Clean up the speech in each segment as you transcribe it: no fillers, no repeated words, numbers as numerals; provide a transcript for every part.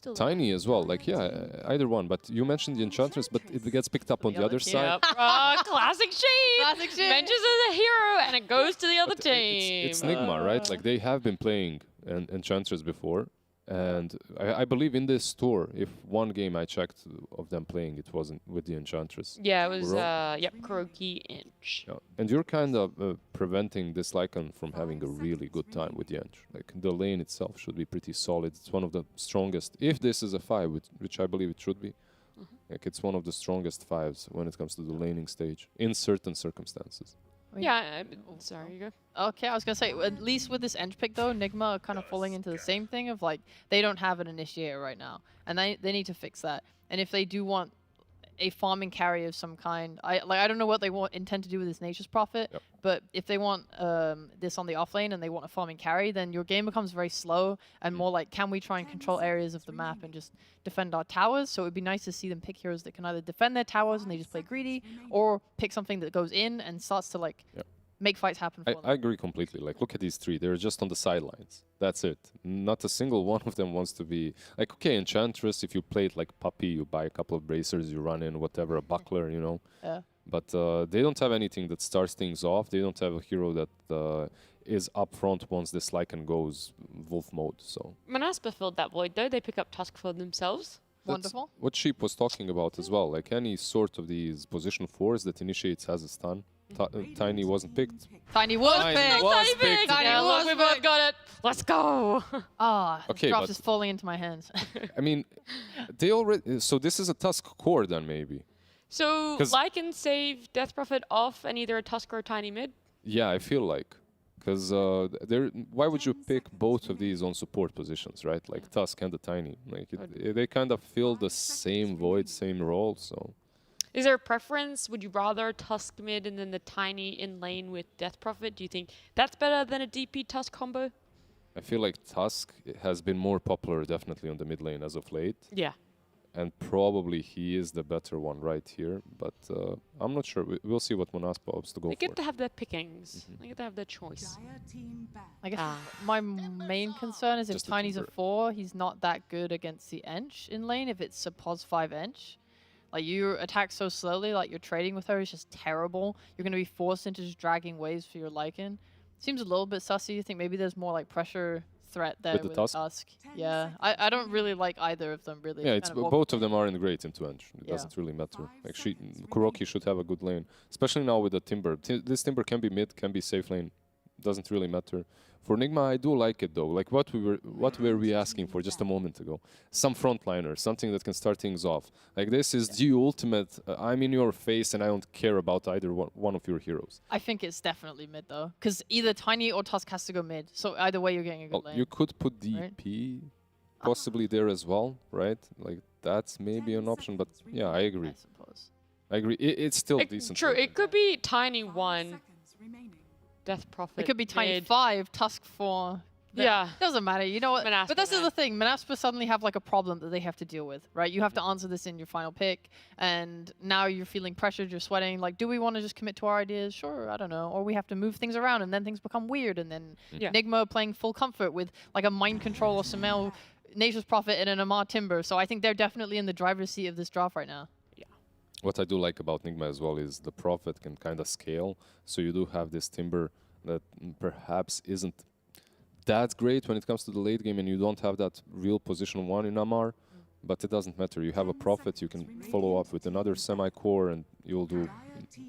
still Tiny as well, like, yeah, either one. But you mentioned the Enchantress, but it gets picked up on the other side. Yep. Classic sheep. Classic sheep. Mentions as a hero, and it goes to the other But team. it's Nigma, right? Like, they have been playing Enchantress before. And I believe in this tour, if one game I checked of them playing, it wasn't with the Enchantress. Yeah, it was, Kuroki Inch. Yeah. And you're kind of preventing this Lycan from having a really good time with the Inch. Like, the lane itself should be pretty solid. It's one of the strongest, if this is a 5, which I believe it should be. Like, it's one of the strongest 5s when it comes to the laning stage, in certain circumstances. Yeah, sorry, you go. Okay, I was gonna say, at least with this Eng pick though, Nigma are kind of falling into the same thing of like, they don't have an initiator right now, and they need to fix that. And if they do want a farming carry of some kind, I don't know what they intend to do with this Nature's Prophet, but if they want this on the offlane and they want a farming carry, then your game becomes very slow and more like, can we try and control areas of the map and just defend our towers? So it would be nice to see them pick heroes that can either defend their towers and they just play greedy, or pick something that goes in and starts to like make fights happen for them. I agree completely. Like, look at these 3. They're just on the sidelines. That's it. Not a single one of them wants to be... Like, okay, Enchantress, if you play it like Puppy, you buy a couple of bracers, you run in, whatever, a buckler, you know. Yeah. But they don't have anything that starts things off. They don't have a hero that is up front once this Lycan goes Wolf mode, so... Monaspa filled that void, though. They pick up Tusk for themselves. Wonderful. What Sheep was talking about as well. Like, any sort of these position 4s that initiates has a stun. Tiny wasn't picked. Tiny was picked! Yeah, look, we both got it. Let's go. Ah, Okay, drops but- is falling into my hands. I mean, they already... So this is a Tusk core then, maybe. So, 'Cause- Lycan save Death Prophet off and either a Tusk or a Tiny mid? Yeah, I feel like. Because why would you pick both of these on support positions, right? Like Tusk and the Tiny. Like, they kind of fill the same void, same role, so... Is there a preference? Would you rather Tusk mid and then the Tiny in lane with Death Prophet? Do you think that's better than a DP Tusk combo? I feel like Tusk has been more popular definitely on the mid lane as of late. Yeah. And probably he is the better one right here. But I'm not sure. We'll see what Monaspa opts to go They for. get to have their pickings. They get to have their choice. I guess my main concern is if Just a Tiny's a timber. 4, he's not that good against the Ench in lane if it's a pos 5 Ench. Like, you attack so slowly, like, your trading with her is just terrible. You're going to be forced into just dragging waves for your Lycan. Seems a little bit sussy. I think maybe there's more, like, pressure threat there With the Tusk? Yeah, I don't really like either of them, really. Yeah, it's kind of both of them aren't great into Ench. It Yeah. doesn't really matter. Like, Kuroki should have a good lane. Especially now with the Timber. This Timber can be mid, can be safe lane. Doesn't really matter. For Nigma, I do like it though. Like what were we asking for just a moment ago? Some frontliner, something that can start things off. Like, this is the ultimate. I'm in your face, and I don't care about either one of your heroes. I think it's definitely mid, though. Because either Tiny or Tusk has to go mid. So either way, you're getting a good Well, lane. you could put DP possibly there as well, right? Like, that's maybe an option. But yeah, I agree. I suppose. I agree. It's still decent. True, it could be Tiny 1, Death Prophet It could be Tiny mid. 5, Tusk 4. Yeah. Doesn't matter, you know what? Monaspa But this is then. the thing, Monaspa suddenly have like a problem that they have to deal with, right? You have to answer this in your final pick, and now you're feeling pressured, you're sweating, like, do we want to just commit to our ideas? Sure, I don't know. Or we have to move things around, and then things become weird, and then Yeah. Nigma playing full comfort with like a Mind Control or Samel, Nature's Prophet, and an Amar Timber. So I think they're definitely in the driver's seat of this draft right now. What I do like about Nigma as well is the Prophet can kind of scale. So you do have this Timber that perhaps isn't that great when it comes to the late game, and you don't have that real position 1 in Amar. But it doesn't matter. You have a Prophet, you can follow up with another semi-core, and you'll do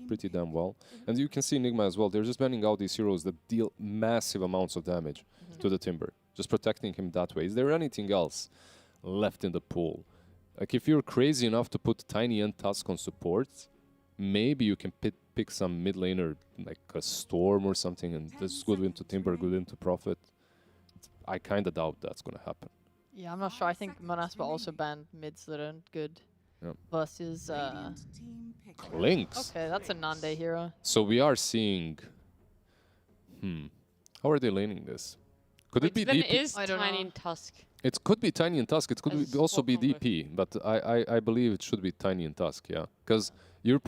pretty damn well. And you can see Nigma as well. They're just banning out these heroes that deal massive amounts of damage to the Timber. Just protecting him that way. Is there anything else left in the pool? Like, if you're crazy enough to put Tiny and Tusk on support, maybe you can pick some mid laner, like a Storm or something, and this is good into Timber, good into Prophet. I kind of doubt that's going to happen. Yeah, I'm not sure. I think Monaspa also banned mids that aren't good Yep. versus... Lynx. Okay, that's a Nande hero. So we are seeing... How are they laning this? Could it be Then DP? it is I don't Tiny know. and Tusk. It could be Tiny and Tusk. It could As also be swap combo. DP, but I believe it should be Tiny and Tusk, yeah. Because you're...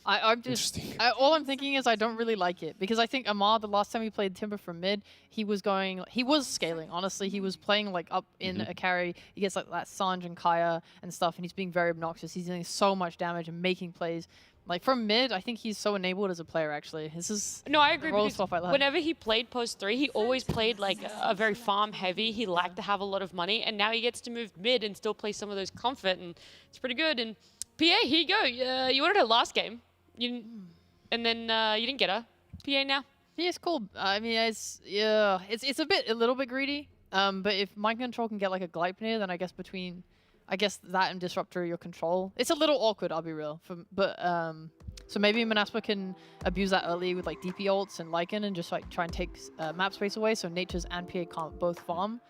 I'm just Interesting. all I'm thinking is I don't really like it because I think Amar, the last time he played Timber from mid, he was scaling. Honestly, he was playing like up in a carry. He gets like that Sanj and Kaya and stuff, and he's being very obnoxious. He's doing so much damage and making plays. Like from mid, I think he's so enabled as a player. Actually, this is No, I agree role because swap I like. whenever he played post 3, he always played like a very farm heavy. He liked to have a lot of money, and now he gets to move mid and still play some of those comfort, and it's pretty good. And PA, here you go. You wanted her last game, and then you didn't get her. PA now. Yeah, it's cool. I mean, it's a little bit greedy. But if mind control can get like a Gleipnir, then I guess that and Disruptor your control. It's a little awkward, I'll be real. So maybe Monaspa can abuse that early with like DP ults and Lycan and just like try and take map space away so Nature's and PA can't both farm.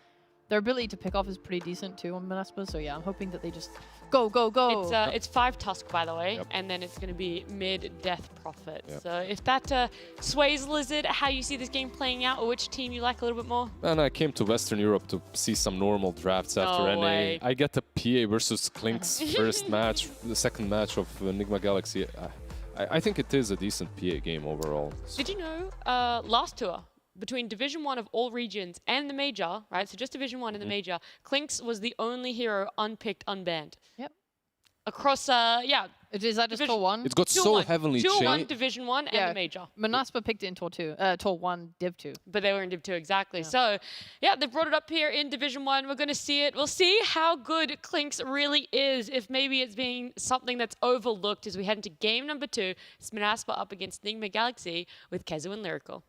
Their ability to pick off is pretty decent too on Monaspa, so yeah, I'm hoping that they just go. It's 5 Tusk, by the way, and then it's going to be mid Death Prophet. So if that sways Lizard, how you see this game playing out, or which team you like a little bit more? And I came to Western Europe to see some normal drafts after No NA. way. I get the PA versus Klink's first match, the second match of Nigma Galaxy. I think it is a decent PA game overall. Did you know last tour, between Division 1 of all regions and the Major, right? So just Division 1 and the Major, Klinks was the only hero unpicked, unbanned. Yep. Across, Is that just Division- Tour 1? It got Tour so 1. heavily Tour 1, changed. Division 1, and the Major. Monaspa picked it in Tour 2. Tour 1, Div 2. But they were in Div 2, exactly. So, yeah, they brought it up here in Division 1. We're going to see it. We'll see how good Klinks really is, if maybe it's being something that's overlooked as we head into game number 2. It's Monaspa up against Nigma Galaxy with Kezu and Lyrical.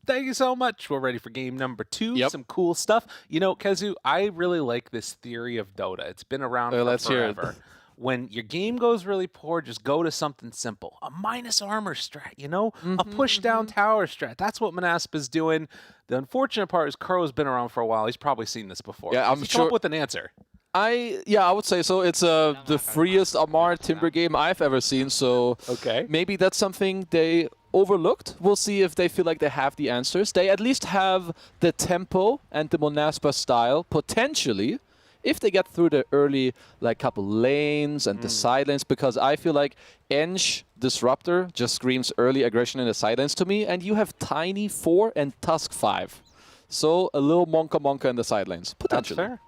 Thank you so much. We're ready for game number 2. Yep. Some cool stuff. You know, Kezu, I really like this theory of Dota. It's been around for let's hear it. forever. When your game goes really poor, just go to something simple. A minus armor strat, you know? A push down tower strat. That's what Monaspa's doing. The unfortunate part is Kuro's been around for a while. He's probably seen this before. Yeah, I'm Come sure- up with an answer. I would say so. It's the freest Amar Timber game I've ever seen, so Okay. maybe that's something they overlooked. We'll see if they feel like they have the answers. They at least have the tempo and the Monaspa style, potentially, if they get through the early like couple lanes and the side lanes, because I feel like Eng Disruptor just screams early aggression in the side lanes to me, and you have Tiny 4 and Tusk 5. So a little monka in the side lanes, potentially. That's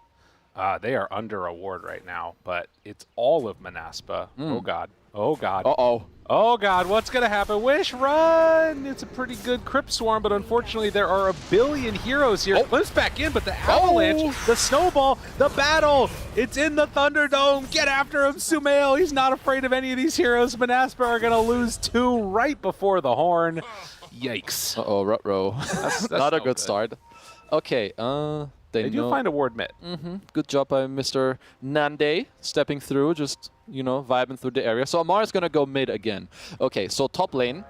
fair. They are under a ward right now, but it's all of Monaspa. Oh, God. Oh, God. Uh-oh. Oh, God. What's going to happen? Wish, run! It's a pretty good Crypt Swarm, but unfortunately there are a billion heroes here. Flips back in, but the avalanche, the snowball, the battle, it's in the Thunderdome. Get after him, Sumail. He's not afraid of any of these heroes. Monaspa are going to lose 2 right before the horn. Yikes. Uh-oh, Rutrow. That's Not a no good start. Okay, They do know. find a ward mid. Good job by Mr. Nande stepping through, just, vibing through the area. So Amar is going to go mid again. Okay, so top lane.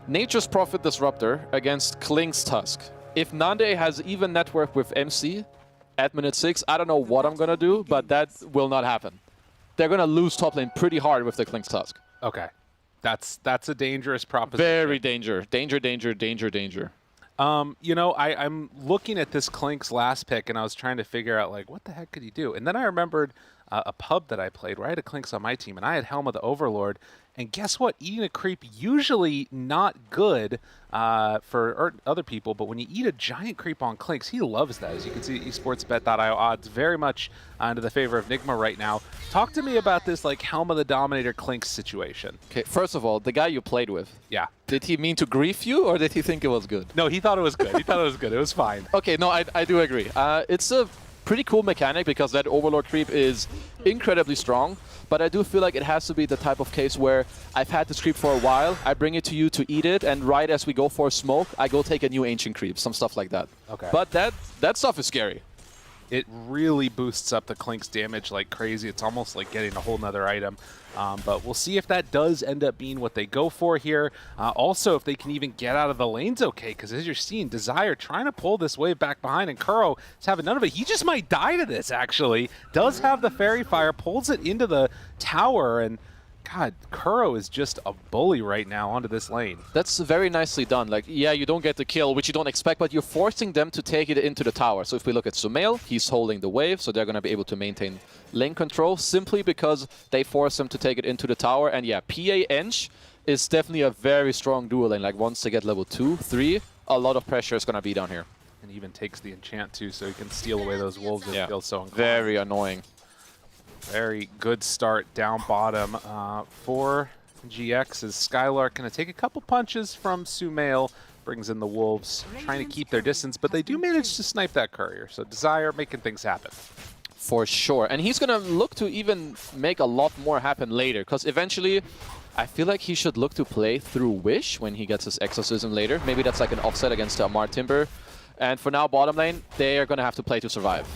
Nature's Prophet Disruptor against Klink's Tusk. If Nande has even network with MC at minute 6, I don't know what I'm going to do, but that will not happen. They're going to lose top lane pretty hard with the Klink's Tusk. Okay. That's a dangerous proposition. Very danger. Danger. I'm looking at this Klink's last pick, and I was trying to figure out, like, what the heck could he do? And then I remembered a pub that I played where I had a Klink's on my team, and I had Helm of the Overlord. And guess what? Eating a creep, usually not good for other people, but when you eat a giant creep on Klink's, he loves that. As you can see, esportsbet.io odds very much into the favor of Nigma right now. Talk to me about this, like, Helm of the Dominator Klink's situation. Okay, first of all, the guy you played with, Yeah. did he mean to grief you, or did he think it was good? No, he thought it was good. It was fine. Okay, no, I do agree. It's a pretty cool mechanic because that Overlord creep is incredibly strong, but I do feel like it has to be the type of case where I've had this creep for a while, I bring it to you to eat it, and right as we go for a smoke, I go take a new ancient creep, some stuff like that. Okay. But that stuff is scary. It really boosts up the Klink's damage like crazy. It's almost like getting a whole nother item. But we'll see if that does end up being what they go for here. Also, if they can even get out of the lanes okay, because as you're seeing, Desire trying to pull this wave back behind, and Kuro is having none of it. He just might die to this, actually. Does have the Fairy Fire, pulls it into the tower, and God, Kuro is just a bully right now onto this lane. That's very nicely done. Like, yeah, you don't get the kill, which you don't expect, but you're forcing them to take it into the tower. So if we look at Sumail, he's holding the wave, so they're going to be able to maintain lane control simply because they force him to take it into the tower. And yeah, PA Ench is definitely a very strong duo lane. Like, once they get level 2, 3, a lot of pressure is going to be down here. And even takes the enchant too, so he can steal away those wolves that feel so inclined. Very annoying. Very good start down bottom for GX as Skylark going to take a couple punches from Sumail, brings in the wolves, trying to keep their distance, but they do manage to snipe that courier. So Desire making things happen. For sure. And he's going to look to even make a lot more happen later, because eventually I feel like he should look to play through Wish when he gets his Exorcism later. Maybe that's like an offset against the Amar Timber. And for now, bottom lane, they are going to have to play to survive.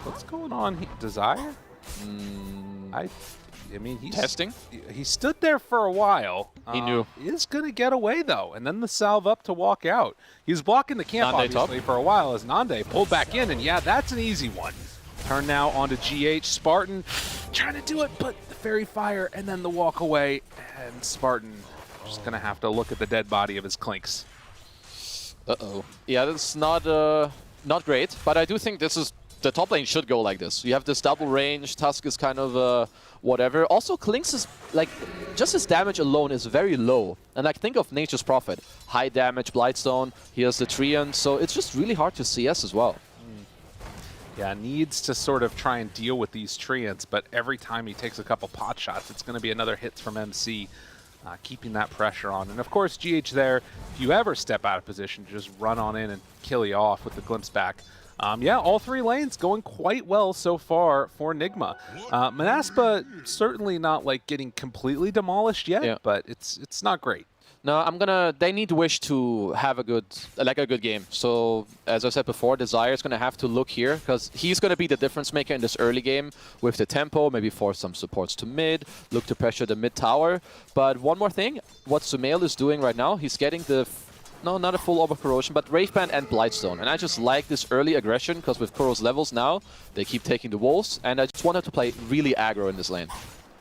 What's going on here? Desire? I mean, he's testing. He stood there for a while. He knew. He is going to get away, though. And then the salve up to walk out. He was blocking the camp, Nande obviously, for a while as Nande pulled back in. And yeah, that's an easy one. Turn now onto GH. Spartan trying to do it, but the Fairy Fire and then the walk away. And Spartan just going to have to look at the dead body of his Clinks. Uh-oh. Yeah, that's not great. But I do think this is... The top lane should go like this. You have this double range. Tusk is kind of whatever. Also, Klinks is like, just his damage alone is very low. And like, think of Nature's Prophet. High damage, Blightstone. He has the Treant. So it's just really hard to CS as well. Yeah, needs to sort of try and deal with these Treants, but every time he takes a couple pot shots, it's going to be another hit from MC, keeping that pressure on. And of course, GH there, if you ever step out of position, just run on in and kill you off with the glimpse back. Yeah, all three lanes going quite well so far for Nigma. Monaspa certainly not like getting completely demolished yet, but it's not great. No, they need Wish to have a good game. So, as I said before, Desire is gonna have to look here, because he's gonna be the difference maker in this early game with the tempo, maybe force some supports to mid, look to pressure the mid tower. But one more thing, what Sumail is doing right now, he's getting the... No, not a full Orb of Corrosion, but Wraveband and Blightstone. And I just like this early aggression, because with Kuro's levels now, they keep taking the wolves, and I just wanted to play really aggro in this lane.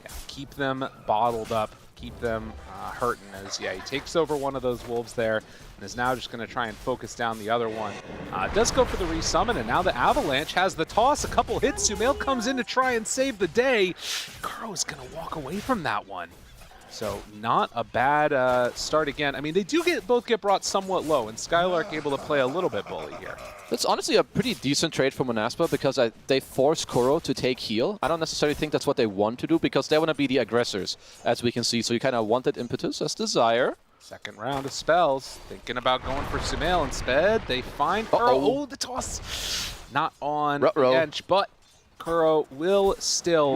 Yeah, keep them bottled up, keep them hurting as, he takes over one of those wolves there, and is now just going to try and focus down the other one. Does go for the resummon, and now the Avalanche has the toss, a couple hits. Sumail comes in to try and save the day. Kuro's going to walk away from that one. So not a bad start again. I mean, they do both get brought somewhat low, and Skylark able to play a little bit bully here. That's honestly a pretty decent trade for Monaspa, because they force Kuro to take heal. I don't necessarily think that's what they want to do, because they want to be the aggressors, as we can see. So you kind of want that impetus as Desire. Second round of spells. Thinking about going for Sumail instead. They find Kuro. Oh, the toss. Not on the bench, but Kuro will still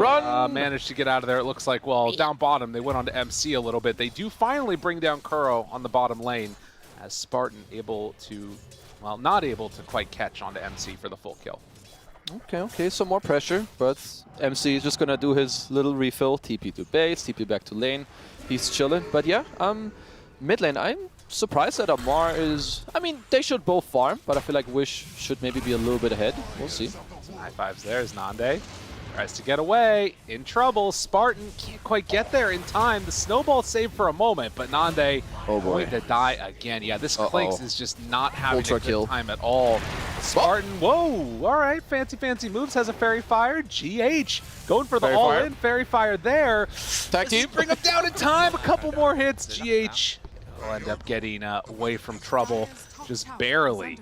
manage to get out of there. It looks like, well, down bottom, they went on to MC a little bit. They do finally bring down Kuro on the bottom lane, as Spartan able to, well, not able to quite catch onto MC for the full kill. Okay, some more pressure, but MC is just going to do his little refill, TP to base, TP back to lane. He's chilling. But yeah, mid lane, I'm surprised that Amar is... I mean, they should both farm, but I feel like Wish should maybe be a little bit ahead. We'll see. High fives there as Nande tries to get away. In trouble. Spartan can't quite get there in time. The snowball saved for a moment, but Nande going to die again. Yeah, this Clinks is just not having a good time at all. Spartan, whoa! All right, fancy moves. Has a Fairy Fire. GH going for the all-in Fairy Fire there. Tag team. Bring him down in time. A couple more hits. GH will end up getting away from trouble just barely.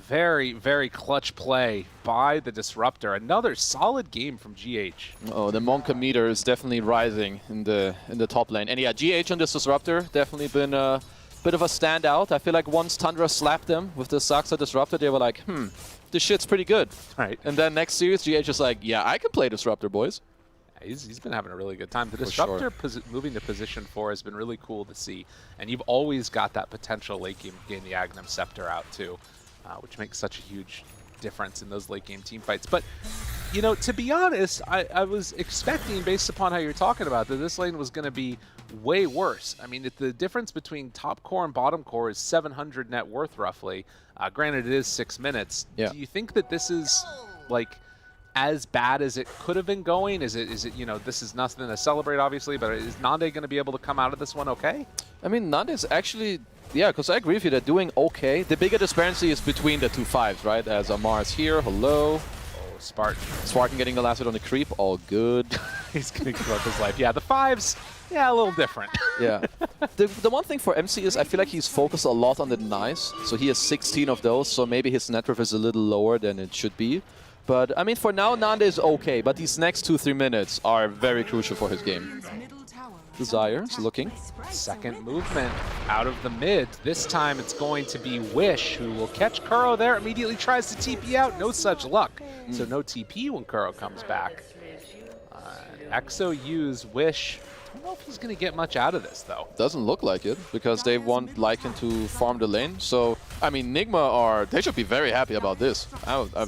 Very, very clutch play by the Disruptor. Another solid game from GH. Oh, the Monka meter is definitely rising in the top lane. And yeah, GH on this Disruptor definitely been a bit of a standout. I feel like once Tundra slapped them with the Saxa Disruptor, they were like, this shit's pretty good. Right. And then next series, GH is like, yeah, I can play Disruptor, boys. He's been having a really good time. The Disruptor moving to position 4 has been really cool to see. And you've always got that potential late game getting the Aghanim Scepter out too. Which makes such a huge difference in those late game team fights. But, you know, to be honest, I was expecting, based upon how you're talking about, that this lane was going to be way worse. I mean, if the difference between top core and bottom core is 700 net worth, roughly. Granted, it is 6 minutes. Yeah. Do you think that this is, like, as bad as it could have been going? Is it you know, this is nothing to celebrate, obviously, but is Nande going to be able to come out of this one okay? I mean, Nande's actually, yeah, because I agree with you, they're doing okay. The bigger disparity is between the two fives, right? As Amar's here, hello. Oh, Spartan. Spartan getting the last hit on the creep, all good. He's going to give up his life. Yeah, the 5s, yeah, a little different. Yeah. The one thing for MC is I feel like he's focused a lot on the denies. So he has 16 of those, so maybe his net worth is a little lower than it should be. But, I mean, for now, Nande is okay, but these next 2-3 minutes are very crucial for his game. Desire is looking. Second movement out of the mid. This time it's going to be Wish, who will catch Kuro there, immediately tries to TP out. No such luck. So no TP when Kuro comes back. Exo use Wish. I don't know if he's going to get much out of this, though. Doesn't look like it, because they want Lycan to farm the lane. So, I mean, Nigma they should be very happy about this.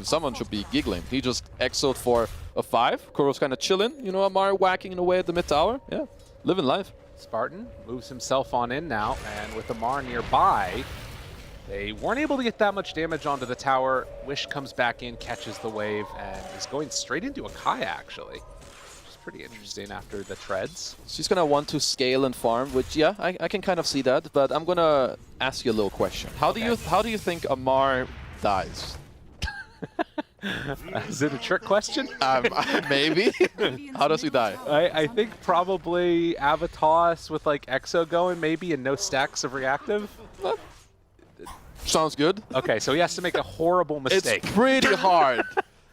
Someone should be giggling. He just exoed for a 5. Kuro's kind of chilling. You know, Amar whacking away at the mid tower. Yeah, living life. Spartan moves himself on in now, and with Amar nearby, they weren't able to get that much damage onto the tower. Wish comes back in, catches the wave, and is going straight into a Kaya, actually. Pretty interesting after the treads. She's gonna want to scale and farm, which yeah, I can kind of see that. But I'm gonna ask you a little question. How do you think Amar dies? Is it a trick question? Maybe. How does he die? I think probably Avatos with like Exo going maybe and no stacks of reactive. Sounds good. Okay, so he has to make a horrible mistake. It's pretty hard.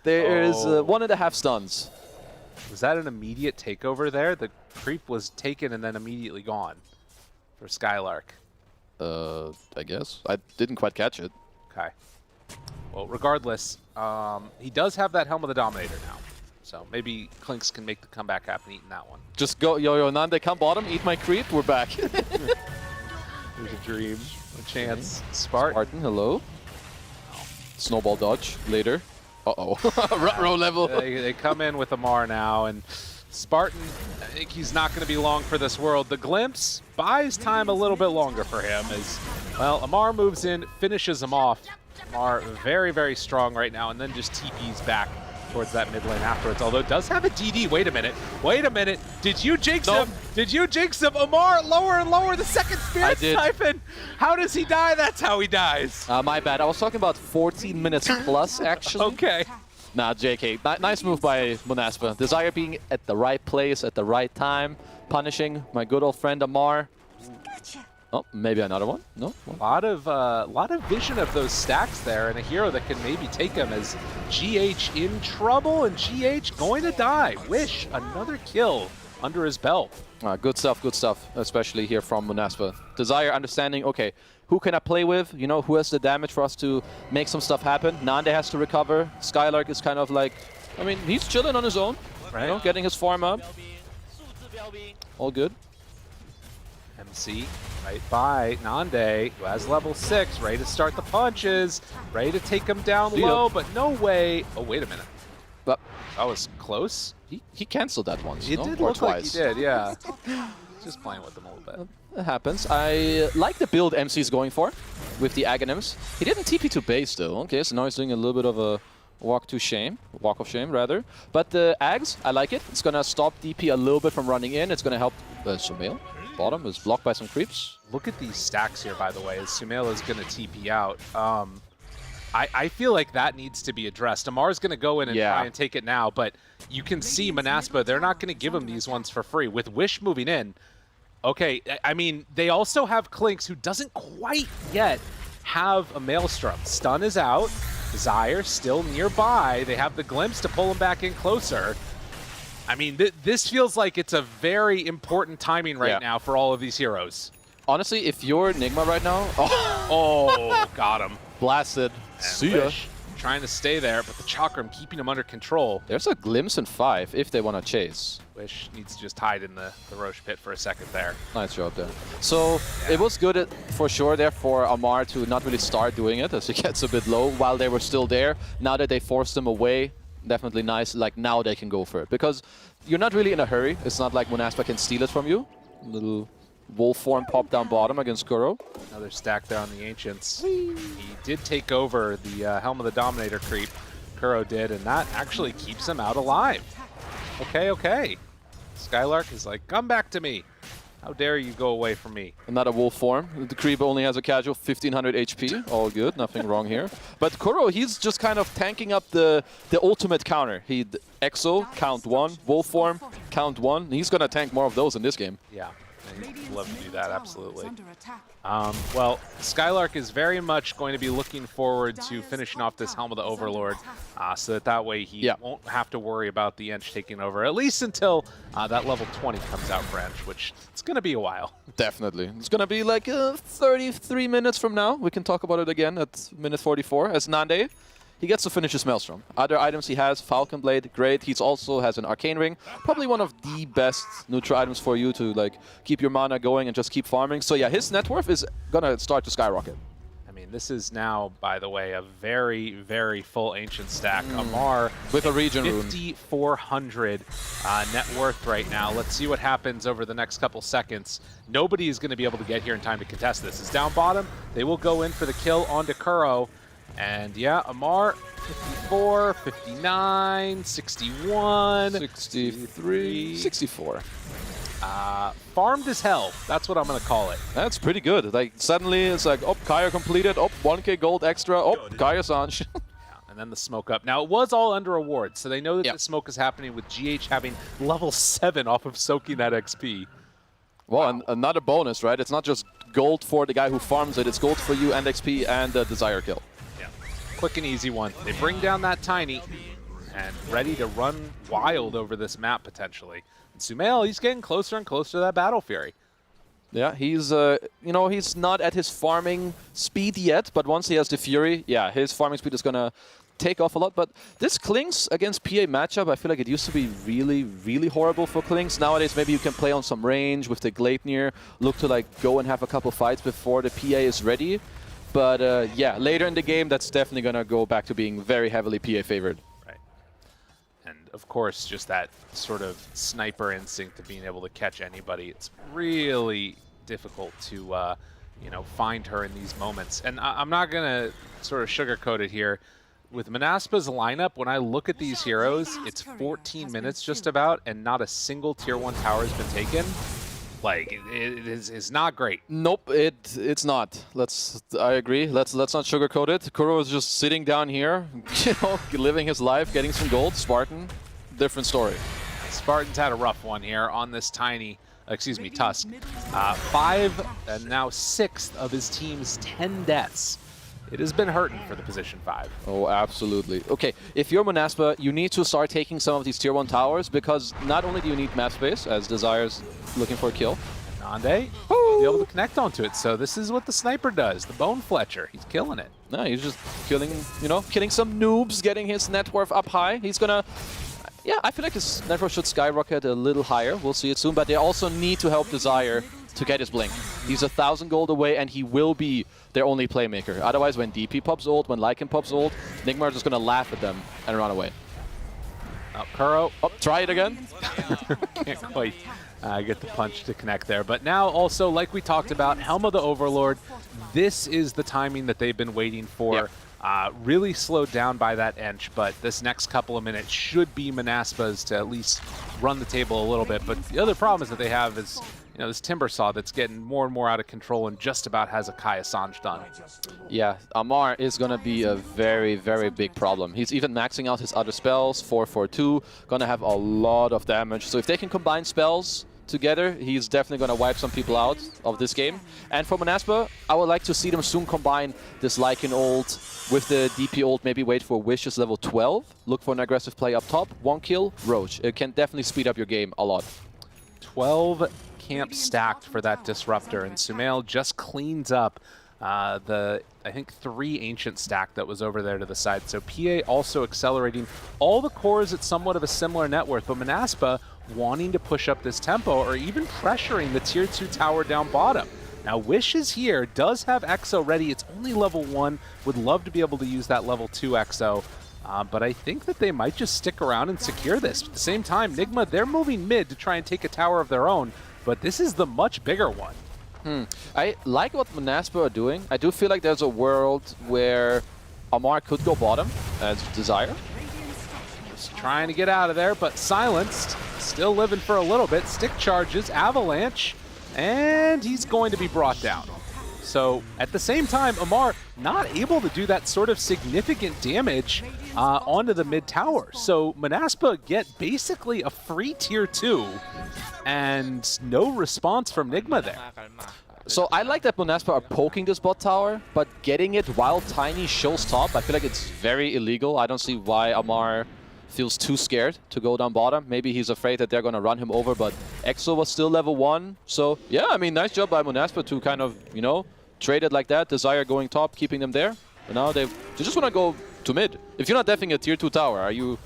There is 1.5 stuns. Was that an immediate takeover there? The creep was taken and then immediately gone for Skylark. I guess. I didn't quite catch it. Okay. Well, regardless, he does have that Helm of the Dominator now. So maybe Clinks can make the comeback happen eating that one. Just go, yo, Nande, come bottom, eat my creep, we're back. There's a dream, a chance. Spartan, hello. Snowball dodge later. Uh-oh. Row level. They come in with Amar now, and Spartan, I think he's not going to be long for this world. The glimpse buys time a little bit longer for him as, well, Amar moves in, finishes him off. Amar very, very strong right now, and then just TPs back towards that mid lane afterwards, although it does have a DD. Wait a minute. Did you jinx him? Did you jinx him? Amar, lower and lower, the second Spirit Siphon. How does he die? That's how he dies. My bad. I was talking about 14 minutes plus, actually. Okay. Nah, JK. Nice move by Monaspa. Desire being at the right place at the right time, punishing my good old friend Amar. Oh, maybe another one? No? A lot of vision of those stacks there, and a hero that can maybe take him as GH in trouble, and GH going to die. Wish another kill under his belt. Good stuff, especially here from Monaspa. Desire understanding, okay, who can I play with? You know, who has the damage for us to make some stuff happen? Nande has to recover. Skylark is kind of like, I mean, he's chilling on his own, right? You know, getting his farm up. All good. MC right by Nande, who has level 6, ready to start the punches, ready to take him down low, but no way. Oh, wait a minute. But that was close. He canceled that once, It did look like he did, yeah. Just playing with him a little bit. It happens. I like the build MC's going for with the Aghanims. He didn't TP to base though. Okay, so now he's doing a little bit of a walk of shame rather. But the Ags, I like it. It's gonna stop DP a little bit from running in. It's gonna help Sumail. Bottom is blocked by some creeps. Look at these stacks here, by the way, as Sumail is going to TP out. I feel like that needs to be addressed. Amar's going to go in and try and take it now, but you can see Monaspa, they're not going to give him these ones for free. With Wish moving in, okay, I mean, they also have Clinks, who doesn't quite yet have a Maelstrom. Stun is out. Desire still nearby. They have the Glimpse to pull him back in closer. I mean, this feels like it's a very important timing right now for all of these heroes. Honestly, if you're Nigma right now... Oh, got him. Blasted. See ya. Trying to stay there, but the Chakram keeping him under control. There's a glimpse in 5 if they want to chase. Wish needs to just hide in the Roche pit for a second there. Nice job there. So it was good for sure there for Amar to not really start doing it as he gets a bit low while they were still there. Now that they forced him away, definitely nice. Like now they can go for it because you're not really in a hurry. It's not like Monaspa can steal it from you. Little wolf form pop down bottom against Kuro. Another stack there on the Ancients. He did take over the Helm of the Dominator creep. Kuro did, and that actually keeps him out alive. Okay, okay. Skylark is like, come back to me. How dare you go away from me? Another wolf form. The creep only has a casual 1500 HP. All good, nothing wrong here. But Kuro, he's just kind of tanking up the ultimate counter. Exo, count 1, wolf form, count 1. He's gonna tank more of those in this game. Yeah, I'd love to do that, absolutely. Well, Skylark is very much going to be looking forward to finishing off this Helm of the Overlord, so that way he won't have to worry about the Ench taking over, at least until that level 20 comes out for Ench, which it's going to be a while. Definitely. It's gonna be like 33 minutes from now. We can talk about it again at minute 44 as Nande. He gets to finish his Maelstrom. Other items he has, Falcon Blade, great. He also has an Arcane Ring. Probably one of the best neutral items for you to like keep your mana going and just keep farming. So yeah, his net worth is gonna start to skyrocket. I mean, this is now, by the way, a very, very full Ancient stack. Amar with a region rune. 5,400 net worth right now. Let's see what happens over the next couple seconds. Nobody is going to be able to get here in time to contest this. It's down bottom. They will go in for the kill onto Kuro. And yeah, Amar, 54, 59, 61, 63, 64. Farmed as hell. That's what I'm going to call it. That's pretty good. Like, suddenly it's like, oh, Kaya completed, oh, 1k gold extra, oh, Kaya Sanj. And then the smoke up. Now, it was all under award, so they know that the smoke is happening with GH having level 7 off of soaking that XP. Well, and another bonus, right? It's not just gold for the guy who farms it, it's gold for you and XP and the Desire kill. Quick and easy one. They bring down that Tiny and ready to run wild over this map potentially. And Sumail, he's getting closer and closer to that Battle Fury. Yeah, he's you know, he's not at his farming speed yet, but once he has the Fury, yeah, his farming speed is gonna take off a lot. But this Klings against PA matchup, I feel like it used to be really, really horrible for Klings. Nowadays, maybe you can play on some range with the Gleipnir, look to like go and have a couple fights before the PA is ready. But yeah, later in the game, that's definitely going to go back to being very heavily PA favored. Right. And of course, just that sort of sniper instinct of being able to catch anybody. It's really difficult to, you know, find her in these moments. And I'm not going to sort of sugarcoat it here. With Monaspa's lineup, when I look at these heroes, it's 14 minutes just about, and not a single Tier 1 tower has been taken. Like, it's not great. Nope, it's not. I agree. Let's not sugarcoat it. Kuro is just sitting down here, you know, living his life, getting some gold. Spartan, different story. Spartan's had a rough one here on this tiny, excuse me, Tusk. 5 and now 6th of his team's 10 deaths. It has been hurting for the position 5. Oh, absolutely. Okay, if you're Monaspa, you need to start taking some of these Tier 1 towers, because not only do you need map space, as Desire's looking for a kill. Nande will be able to connect onto it, so this is what the sniper does, the Bone Fletcher. He's killing it. No, he's just killing, you know, killing some noobs, getting his net worth up high. He's gonna... Yeah, I feel like his net worth should skyrocket a little higher. We'll see it soon, but they also need to help Desire to get his blink. He's 1,000 gold away, and he will be their only playmaker. Otherwise, when DP pops ult, when Lycan pops ult, Nigma is just gonna laugh at them and run away. Kuro. Oh, try it again. Can't quite get the punch to connect there. But now also, like we talked about, Helm of the Overlord, this is the timing that they've been waiting for. Yep. Really slowed down by that Ench, but this next couple of minutes should be Monaspa's to at least run the table a little bit. But the other problem is that they have is, you know, this Timber Saw that's getting more and more out of control and just about has a Kaya Sanj done. Yeah, Amar is going to be a very, very big problem. He's even maxing out his other spells, 4/4/2, going to have a lot of damage. So if they can combine spells together, he's definitely going to wipe some people out of this game. And for Monaspa, I would like to see them soon combine this Lycan ult with the DP ult, maybe wait for Wishes level 12, look for an aggressive play up top, 1 kill, Roach. It can definitely speed up your game a lot. 12 camps stacked for that Disruptor, and Sumail just cleans up the, I think, 3 Ancient stack that was over there to the side. So PA also accelerating all the cores at somewhat of a similar net worth, but Monaspa wanting to push up this tempo or even pressuring the Tier 2 tower down bottom. Now, Wish is here, does have Exo ready. It's only level 1. Would love to be able to use that level 2 Exo. But I think that they might just stick around and secure this. At the same time, Nigma, they're moving mid to try and take a tower of their own. But this is the much bigger one. I like what Monaspa are doing. I do feel like there's a world where Amar could go bottom as Desire. Just trying to get out of there, but silenced. Still living for a little bit. Stick charges, avalanche, and he's going to be brought down. So at the same time, Amar not able to do that sort of significant damage onto the mid tower. So Monaspa get basically a free tier 2 and no response from Nigma there. So I like that Monaspa are poking this bot tower, but getting it while Tiny shows top, I feel like it's very illegal. I don't see why Amar feels too scared to go down bottom. Maybe he's afraid that they're going to run him over, but Exo was still level 1. So yeah, I mean, nice job by Monaspa to kind of, you know, trade it like that. Desire going top, keeping them there. But now they just want to go to mid. If you're not defing a tier 2 tower, are you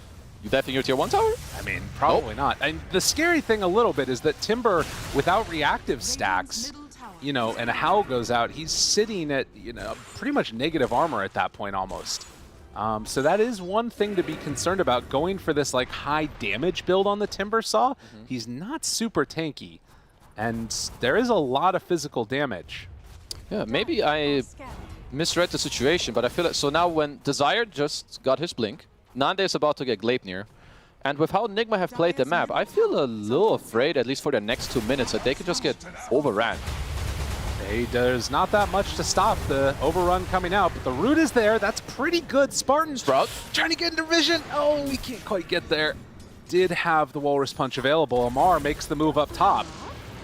defing your tier 1 tower? I mean, probably not. And the scary thing a little bit is that Timber, without reactive stacks, you know, and a Howl goes out, he's sitting at, you know, pretty much negative armor at that point almost. So that is one thing to be concerned about, going for this like high damage build on the Timber Saw. He's not super tanky, and there is a lot of physical damage. Yeah, maybe I misread the situation, but I feel like, so now when Desire just got his blink, Nande is about to get Gleipnir, and with how Nigma have played the map, I feel a little afraid, at least for the next 2 minutes, that they could just get overran. There's not that much to stop the overrun coming out, but the root is there. That's pretty good. Spartan Sprout trying to get into vision. Oh, we can't quite get there. Did have the Walrus Punch available. Amar makes the move up top.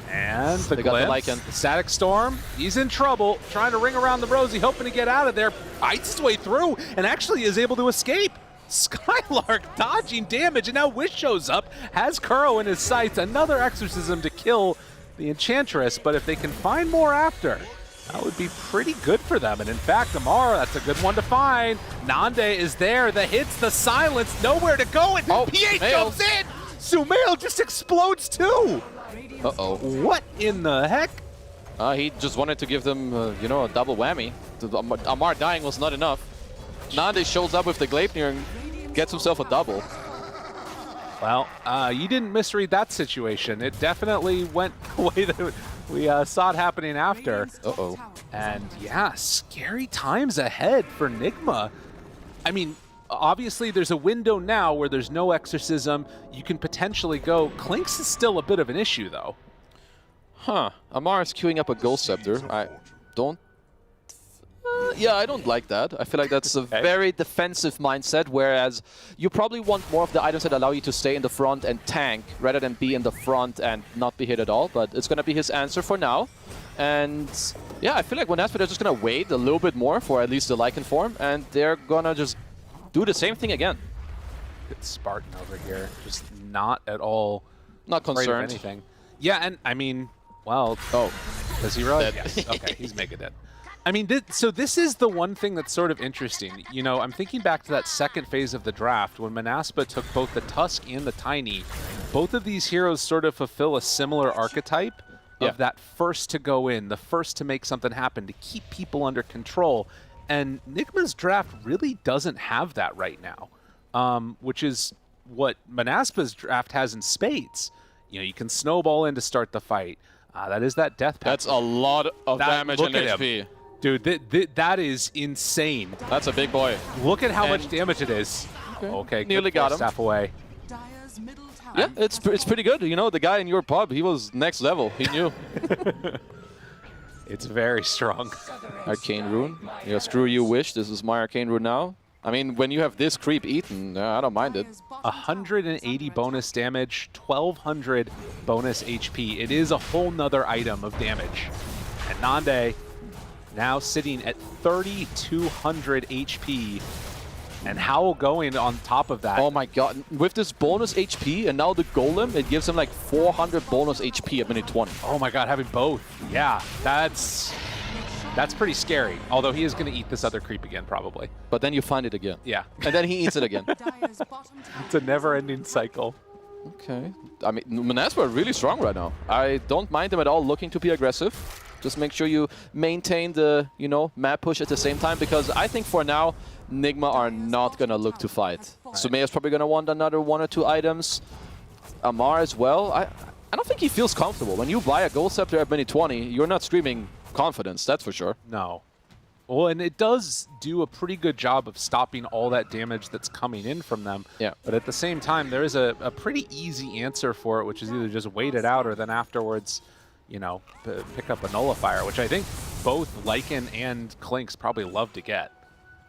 And the glimpse, the Static Storm, he's in trouble, trying to ring around the Rosie, hoping to get out of there, fights his way through, and actually is able to escape. Skylark dodging damage, and now Wish shows up, has Kuro in his sights, another exorcism to kill the Enchantress, but if they can find more after, that would be pretty good for them. And in fact, Amar, that's a good one to find. Nande is there, the hits, the silence, nowhere to go, and PA jumps in! Sumail just explodes too! Uh-oh. What in the heck? He just wanted to give them, you know, a double whammy. Amar dying was not enough. Nande shows up with the Gleipnir and gets himself a double. Well, you didn't misread that situation. It definitely went the way that we saw it happening after. Uh-oh. And yeah, scary times ahead for Nigma. I mean, obviously there's a window now where there's no exorcism. You can potentially go. Clinks is still a bit of an issue, though. Huh. Amar is queuing up a Ghost Scepter. I don't... yeah, I don't like that. I feel like that's a very defensive mindset, whereas you probably want more of the items that allow you to stay in the front and tank, rather than be in the front and not be hit at all. But it's going to be his answer for now. And yeah, I feel like Monaspa are just going to wait a little bit more for at least the Lycan form, and they're going to just do the same thing again. It's Spartan over here, just not at all not concerned. Anything. Yeah, and I mean, well, does he really? Yes. Okay, he's mega dead. I mean, so this is the one thing that's sort of interesting. You know, I'm thinking back to that second phase of the draft when Monaspa took both the Tusk and the Tiny. Both of these heroes sort of fulfill a similar archetype of that first to go in, the first to make something happen, to keep people under control. And Nigma's draft really doesn't have that right now, which is what Monaspa's draft has in spades. You know, you can snowball in to start the fight. That is that death pack. That's a lot of damage and HP. Dude, that is insane. That's a big boy. Look at how much damage it is. Okay, nearly got him. Staff away. Yeah, it's pretty good. You know, the guy in your pub, he was next level. He knew. It's very strong. Arcane Rune. Yeah, screw you, Wish. This is my Arcane Rune now. I mean, when you have this creep eaten, I don't mind it. 180 bonus damage, 1200 bonus HP. It is a whole nother item of damage. And Nande now sitting at 3,200 HP. And Howl going on top of that. Oh my god. With this bonus HP and now the Golem, it gives him like 400 bonus HP at minute 20. Oh my god, having both. Yeah, that's pretty scary. Although he is going to eat this other creep again, probably. But then you find it again. Yeah. And then he eats it again. It's a never-ending cycle. Okay. I mean, Monaspa are really strong right now. I don't mind them at all looking to be aggressive. Just make sure you maintain the, you know, map push at the same time, because I think for now, Nigma are not going to look to fight. Sumail's probably going to want another 1 or 2 items. Amar as well. I don't think he feels comfortable. When you buy a Gold Scepter at minute 20, you're not screaming confidence, that's for sure. No. Well, and it does do a pretty good job of stopping all that damage that's coming in from them. Yeah. But at the same time, there is a pretty easy answer for it, which is either just wait it out or then afterwards, you know, pick up a nullifier, which I think both Lycan and Klinks probably love to get.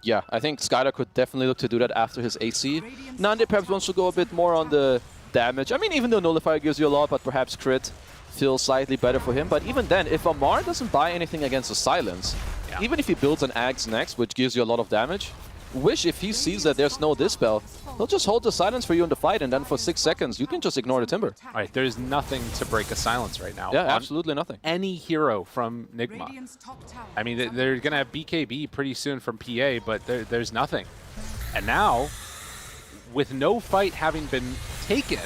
Yeah, I think Skylar could definitely look to do that after his AC. Nande perhaps wants to go a bit more on the damage. I mean, even though Nullifier gives you a lot, but perhaps crit feels slightly better for him. But even then, if Amar doesn't buy anything against the Silence, even if he builds an Axe next, which gives you a lot of damage, Wish, if he sees that there's no Dispel, he'll just hold the Silence for you in the fight, and then for 6 seconds, you can just ignore the Timber. All right, there's nothing to break a Silence right now. Yeah, on absolutely nothing. any hero from Nigma. I mean, they're going to have BKB pretty soon from PA, but there's nothing. And now, with no fight having been taken,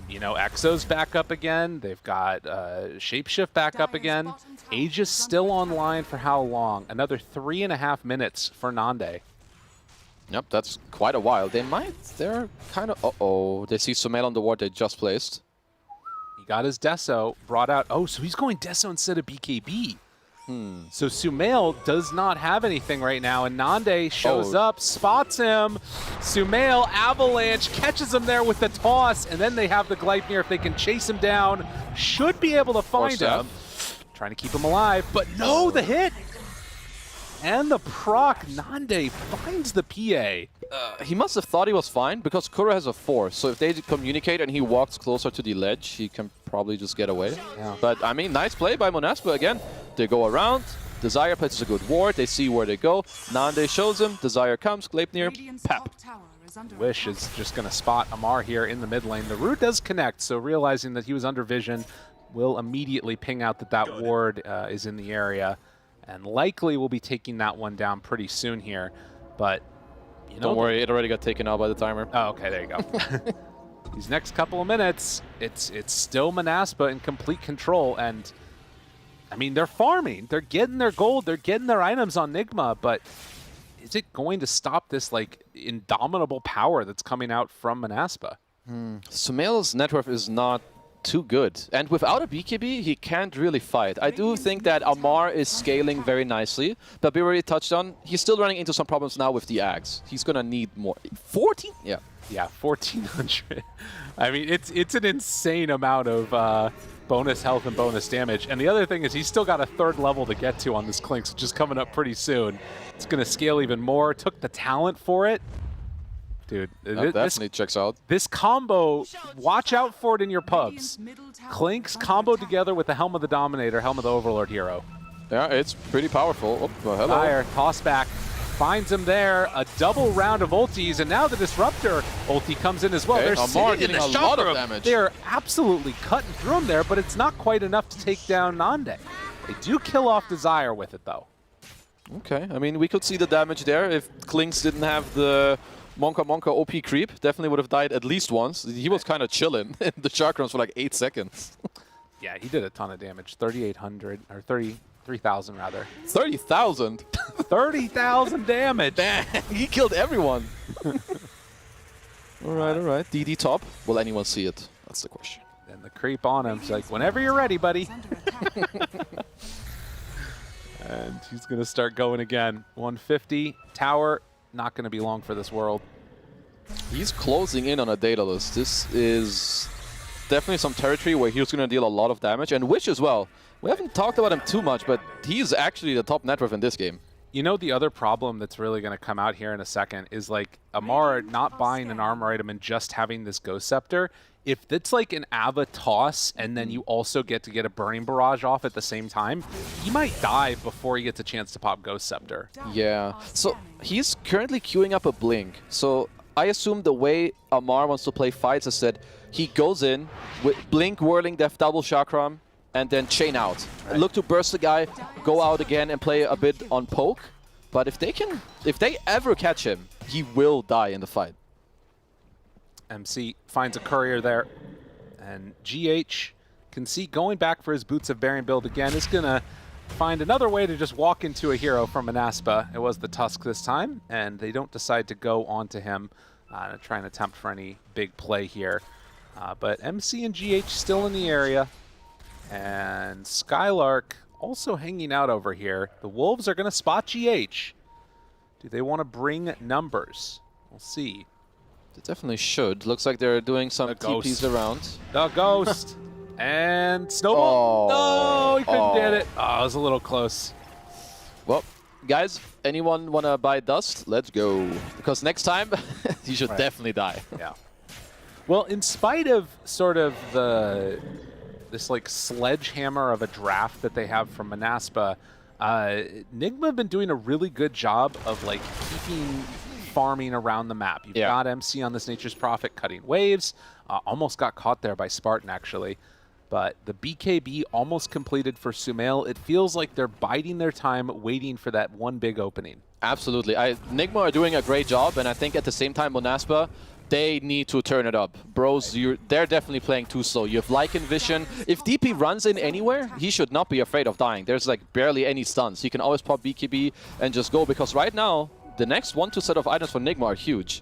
you know, Exo's back up again. They've got Shapeshift back up again. Aegis still online for how long? Another 3.5 minutes for Nande. Yep, that's quite a while. They're kind of, uh-oh. They see Sumail on the ward they just placed. He got his Deso, brought out, oh, so he's going Deso instead of BKB. So Sumail does not have anything right now, and Nande shows up, spots him. Sumail, Avalanche, catches him there with the toss, and then they have the Gleipnir if they can chase him down. Should be able to find him. Trying to keep him alive, but no, the hit! And the proc, Nande finds the PA. He must have thought he was fine, because Kuro has a 4, so if they communicate and he walks closer to the ledge, he can probably just get away. Yeah. But, I mean, nice play by Monaspa again. They go around, Desire places a good ward, they see where they go, Nande shows him, Desire comes, Gleipnir, pap. Wish is just going to spot Amar here in the mid lane. The root does connect, so realizing that he was under vision, will immediately ping out that that ward is in the area, and likely will be taking that one down pretty soon here. But you know, Don't worry, it already got taken out by the timer. Oh, okay, there you go. These next couple of minutes, it's still Monaspa in complete control, and I mean, they're farming. They're getting their gold. They're getting their items on Nigma, but is it going to stop this, like, indomitable power that's coming out from Monaspa? Sumail's net worth is not too good. And without a BKB, he can't really fight. I do think that Amar is scaling very nicely, but we already touched on, he's still running into some problems now with the Axe. He's going to need more. 14? Yeah. Yeah, 1,400. I mean, it's an insane amount of bonus health and bonus damage. And the other thing is he's still got a 3rd level to get to on this Klinks, which is coming up pretty soon. It's going to scale even more. Took the talent for it. Dude, That definitely checks out. this combo, watch out for it in your pubs. Klinks combo together with the Helm of the Dominator, Helm of the Overlord hero. Yeah, it's pretty powerful. Oh, well, hello. Fire, toss back, finds him there, a double round of ultis, and now the Disruptor ulti comes in as well. Okay, They're Amar sitting in getting the a lot of chakra. damage. They're absolutely cutting through him there, but it's not quite enough to take down Nande. They do kill off Desire with it, though. Okay, I mean, we could see the damage there. If Klinks didn't have the Monka OP creep, definitely would have died at least once. He was kind of chilling in the chakrams for like 8 seconds. Yeah, he did a ton of damage. 3,800, or 33,000 rather. 30,000? 30,000 damage! He killed everyone. Alright, alright. DD top. Will anyone see it? That's the question. And the creep on him is like, whenever you're ready, buddy. And he's going to start going again. 150. Tower, not going to be long for this world. He's closing in on a Daedalus. This is definitely some territory where he's going to deal a lot of damage. And Wish as well. We haven't talked about him too much, but he's actually the top net worth in this game. You know, the other problem that's really going to come out here in a second is, like, Amar not buying an armor item and just having this Ghost Scepter. If it's like an Ava toss and then you also get to get a Burning Barrage off at the same time, he might die before he gets a chance to pop Ghost Scepter. Yeah. So he's currently queuing up a Blink. So I assume the way Amar wants to play fights is that he goes in with Blink, Whirling Death, double Chakram, and then chain out. Right. Look to burst the guy, go out again and play a bit on poke. But if they ever catch him, he will die in the fight. MC finds a courier there, and GH can see going back for his Boots of Bearing build again is going to find another way to just walk into a hero from Monaspa. It was the Tusk this time, and they don't decide to go onto him to try and attempt for any big play here. But MC and GH still in the area, and Skylark also hanging out over here. The Wolves are going to spot GH. Do they want to bring numbers? We'll see. They definitely should. Looks like they're doing some TPs around. The Ghost. And Snowball. Oh. No, he couldn't get it. Oh, it was a little close. Well, guys, anyone want to buy Dust? Let's go. Because next time, you should definitely die. Yeah. Well, in spite of sort of this like sledgehammer of a draft that they have from Monaspa, Nigma have been doing a really good job of like keeping farming around the map. You've got MC on this Nature's Prophet cutting waves. Almost got caught there by Spartan, actually. But the BKB almost completed for Sumail. It feels like they're biding their time, waiting for that one big opening. Absolutely. Nigma are doing a great job, and I think at the same time, Monaspa, they need to turn it up. Bros, they're definitely playing too slow. You have Lycan Vision. If DP runs in anywhere, he should not be afraid of dying. There's like barely any stuns. He can always pop BKB and just go, because right now, the next 1-2 set of items for Nigma are huge.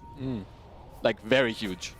Like, very huge.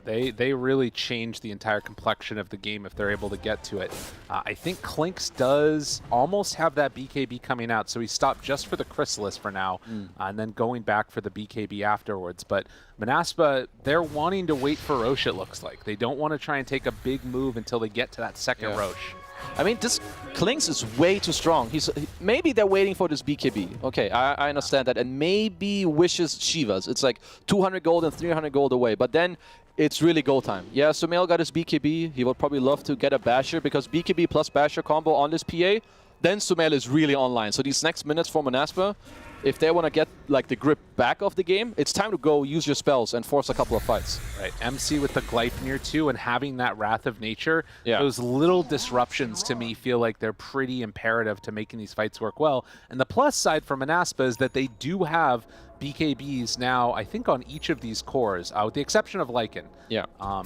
Yeah, they really change the entire complexion of the game if they're able to get to it. I think Clinks does almost have that BKB coming out, so he stopped just for the Chrysalis for now, and then going back for the BKB afterwards. But Monaspa, they're wanting to wait for Roche, it looks like. They don't want to try and take a big move until they get to that second Roche. I mean, this Clinks is way too strong. Maybe they're waiting for this BKB. Okay, I understand that. And maybe wishes Shivas. It's like 200 gold and 300 gold away. But then it's really go time. Yeah, Sumail got his BKB. He would probably love to get a Basher, because BKB plus Basher combo on this PA, then Sumail is really online. So these next minutes for Monaspa, if they want to get like the grip back of the game, it's time to go use your spells and force a couple of fights. Right, MC with the Gleipnir too, and having that Wrath of Nature, those little disruptions to me feel like they're pretty imperative to making these fights work well. And the plus side for Monaspa is that they do have BKBs now, I think, on each of these cores, with the exception of Lycan,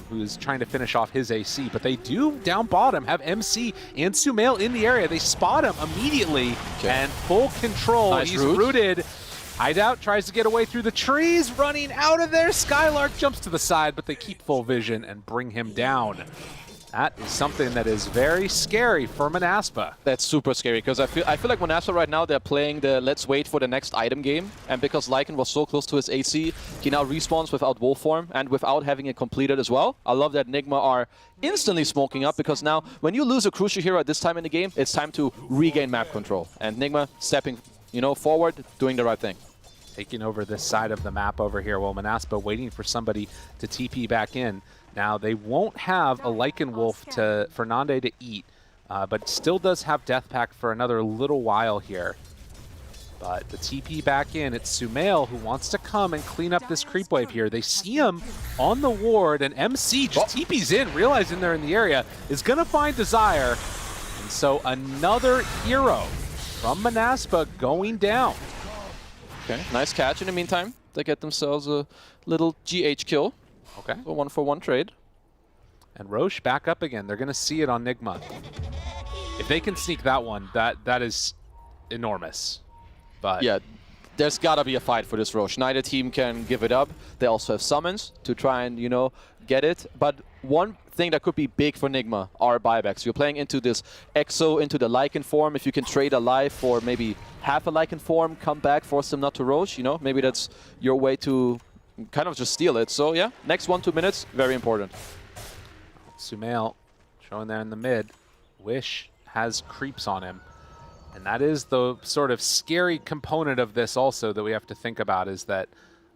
who's trying to finish off his AC. But they do, down bottom, have MC and Sumail in the area. They spot him immediately, and full control. Nice He's root. rooted. Hideout tries to get away through the trees, running out of there. Skylark jumps to the side, but they keep full vision and bring him down. That is something that is very scary for Monaspa. That's super scary, because I feel like Monaspa right now, they're playing the let's wait for the next item game. And because Lycan was so close to his AC, he now respawns without wolf form and without having it completed as well. I love that Nigma are instantly smoking up, because now when you lose a crucial hero at this time in the game, it's time to regain map control. And Nigma stepping, forward, doing the right thing. Taking over this side of the map over here, while Monaspa waiting for somebody to TP back in. Now, they won't have a Lycan Wolf for Nande to eat, but still does have Death Pact for another little while here. But the TP back in, it's Sumail who wants to come and clean up this creep wave here. They see him on the ward, and MC just TP's in, realizing they're in the area, is going to find Desire. And so another hero from Monaspa going down. Okay, nice catch in the meantime. They get themselves a little GH kill. Okay. A 1-for-1 trade. And Roche back up again. They're going to see it on Nigma. If they can sneak that one, that is enormous. But yeah, there's got to be a fight for this Roche. Neither team can give it up. They also have summons to try and, get it. But one thing that could be big for Nigma are buybacks. You're playing into this Exo, into the Lycan form. If you can trade a life for maybe half a Lycan form, come back, force them not to Roche, maybe that's your way to kind of just steal it. So yeah, next 1-2 minutes, very important. Sumail showing there in the mid. Wish has creeps on him. And that is the sort of scary component of this also that we have to think about, is that,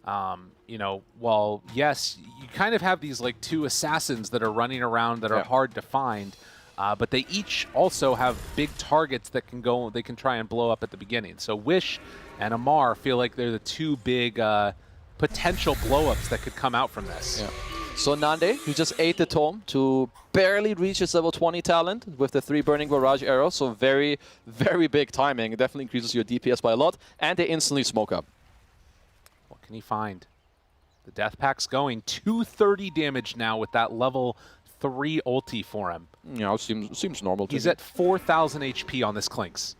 while, yes, you kind of have these like two assassins that are running around that are hard to find, but they each also have big targets that they can try and blow up at the beginning. So Wish and Amar feel like they're the two big potential blow-ups that could come out from this. Yeah. So Nande, who just ate the tome to barely reach his level 20 talent with the 3 burning barrage arrows. So very, very big timing. It definitely increases your DPS by a lot. And they instantly smoke up. What can he find? The Death Pact's going 230 damage now with that level 3 ulti for him. Seems normal to me. He's at 4,000 HP on this Clinks.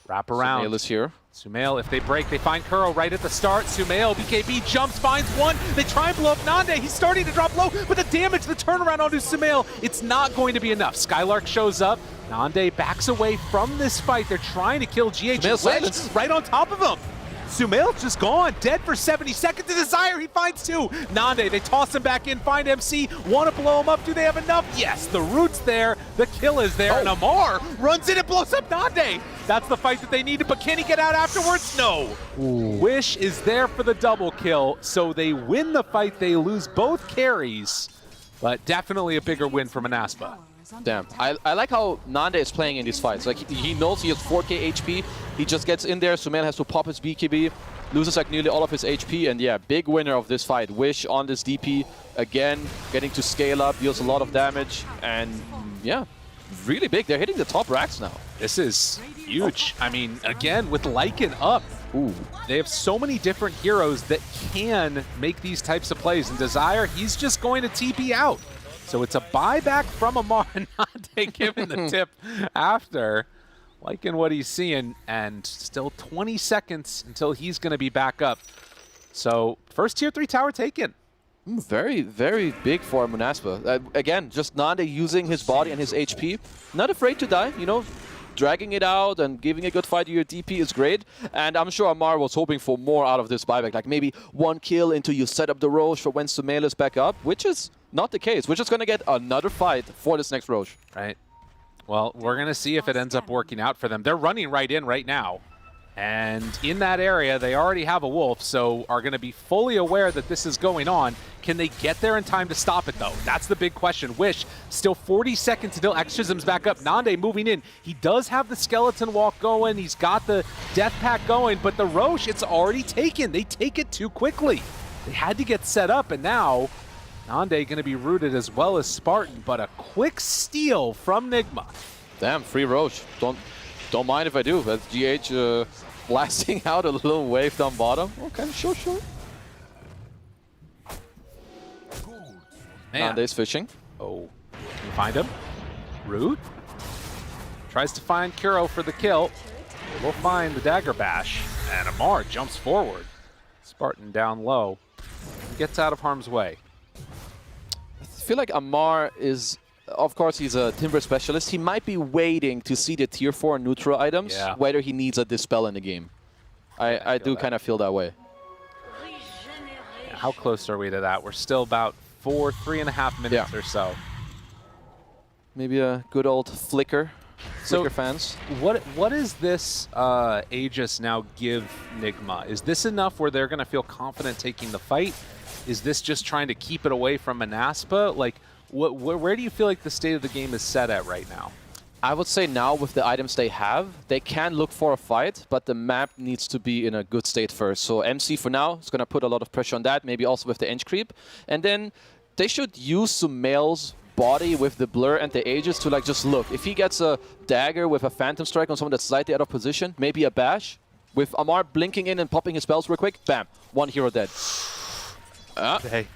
Wrap around. Sumail is here. Sumail, if they break, they find Kuro right at the start. Sumail, BKB jumps, finds one. They try and blow up Nande. He's starting to drop low, but the damage, the turnaround onto Sumail, it's not going to be enough. Skylark shows up. Nande backs away from this fight. They're trying to kill GH. Sumail silence. Right on top of him. Sumail's just gone, dead for 70 seconds. To Desire, he finds two. Nande, they toss him back in, find MC, want to blow him up. Do they have enough? Yes, the root's there, the kill is there, and Amar runs in and blows up Nande. That's the fight that they needed, but can he get out afterwards? No. Wish is there for the double kill, so they win the fight. They lose both carries, but definitely a bigger win for Monaspa. Damn. I like how Nande is playing in these fights. Like, he knows he has 4k HP. He just gets in there. Sumail has to pop his BKB. Loses like nearly all of his HP. And yeah, big winner of this fight. Wish on this DP. Again, getting to scale up. Deals a lot of damage. And yeah, really big. They're hitting the top racks now. This is huge. I mean, again, with Lycan up, they have so many different heroes that can make these types of plays. And Desire, he's just going to TP out. So it's a buyback from Amar, and Nande giving the tip after, liking what he's seeing, and still 20 seconds until he's going to be back up. So first tier 3 tower taken. Very, very big for Monaspa. Again, just Nande using his body and his HP. Not afraid to die, you know. Dragging it out and giving a good fight to your DP is great. And I'm sure Amar was hoping for more out of this buyback. Like maybe one kill until you set up the Roche for when Sumail is back up, which is not the case. We're just going to get another fight for this next Roche. Right. Well, we're going to see if it ends up working out for them. They're running right in right now. And in that area, they already have a Wolf, so are going to be fully aware that this is going on. Can they get there in time to stop it, though? That's the big question. Wish, still 40 seconds until Exorcism's back up. Nande moving in. He does have the Skeleton Walk going. He's got the Death Pack going, but the Roche, it's already taken. They take it too quickly. They had to get set up, and now Nande going to be rooted as well as Spartan, but a quick steal from Nigma. Damn, free Roche. Don't mind if I do. That's GH blasting out a little wave down bottom. Okay, sure. Man. Nande's fishing. Oh, can you find him? Root tries to find Kuro for the kill. We'll find the Dagger Bash, and Amar jumps forward. Spartan down low. Gets out of harm's way. I feel like Amar is... Of course, he's a Timber specialist. He might be waiting to see the tier 4 neutral items, whether he needs a Dispel in the game. I do kind of feel that way. Yeah, how close are we to that? We're still about 3.5 minutes or so. Maybe a good old Flicker. Flicker fans. What is this Aegis now give Nigma? Is this enough where they're going to feel confident taking the fight? Is this just trying to keep it away from Monaspa? Like, where do you feel like the state of the game is set at right now? I would say now with the items they have, they can look for a fight, but the map needs to be in a good state first. So MC for now is going to put a lot of pressure on that, maybe also with the Eng creep. And then they should use Sumail's body with the blur and the Aegis to like just look. If he gets a dagger with a Phantom Strike on someone that's slightly out of position, maybe a bash, with Amar blinking in and popping his spells real quick, bam, one hero dead.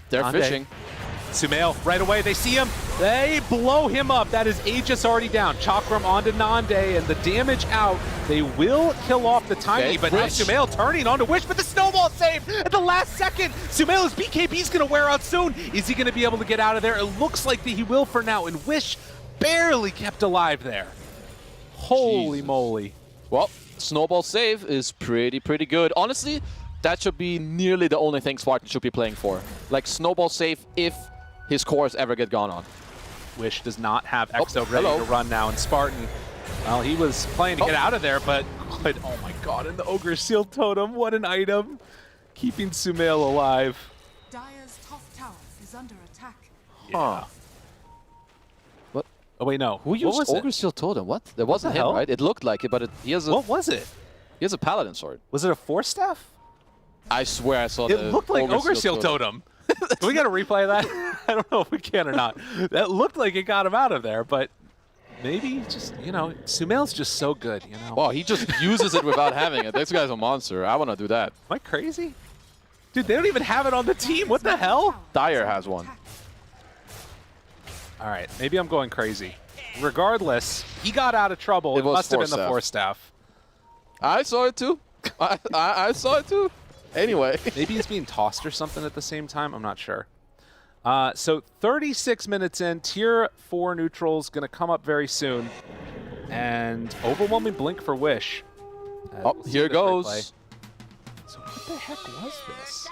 They're fishing. Sumail, right away, they see him. They blow him up. That is Aegis already down. Chakram onto Nande, and the damage out. They will kill off the Tiny, but now Sumail turning onto Wish, but the snowball save at the last second. Sumail's BKB's going to wear out soon. Is he going to be able to get out of there? It looks like that he will for now, and Wish barely kept alive there. Holy moly. Well, snowball save is pretty good. Honestly, that should be nearly the only thing Spartan should be playing for. Like, snowball save if his cores ever get gone on. Wish does not have Exo ready to run now, and Spartan, well, he was playing to get out of there, but oh my god, and the Ogre Shield Totem, what an item. Keeping Sumail alive. Dire's top tower is under attack. Yeah. What? Oh wait, no. Who used Ogre Shield Totem? What? That wasn't him, right? It looked like it, but he has a... What was it? He has a Paladin sword. Was it a Force Staff? I swear I saw it looked like Ogre Shield Totem. Can we get a replay of that? I don't know if we can or not. That looked like it got him out of there, but maybe just, you know, Sumail's just so good, you know. Well, he just uses it without having it. This guy's a monster. I want to do that. Am I crazy? Dude, they don't even have it on the team. What the hell? Dyer has one. All right, maybe I'm going crazy. Regardless, he got out of trouble. It must have been the Force Staff. I saw it too. I saw it too. Anyway. Maybe he's being tossed or something at the same time. I'm not sure. So 36 minutes in, tier 4 neutrals going to come up very soon. And overwhelming blink for Wish. Oh, We'll see here this goes. replay. So what the heck was this?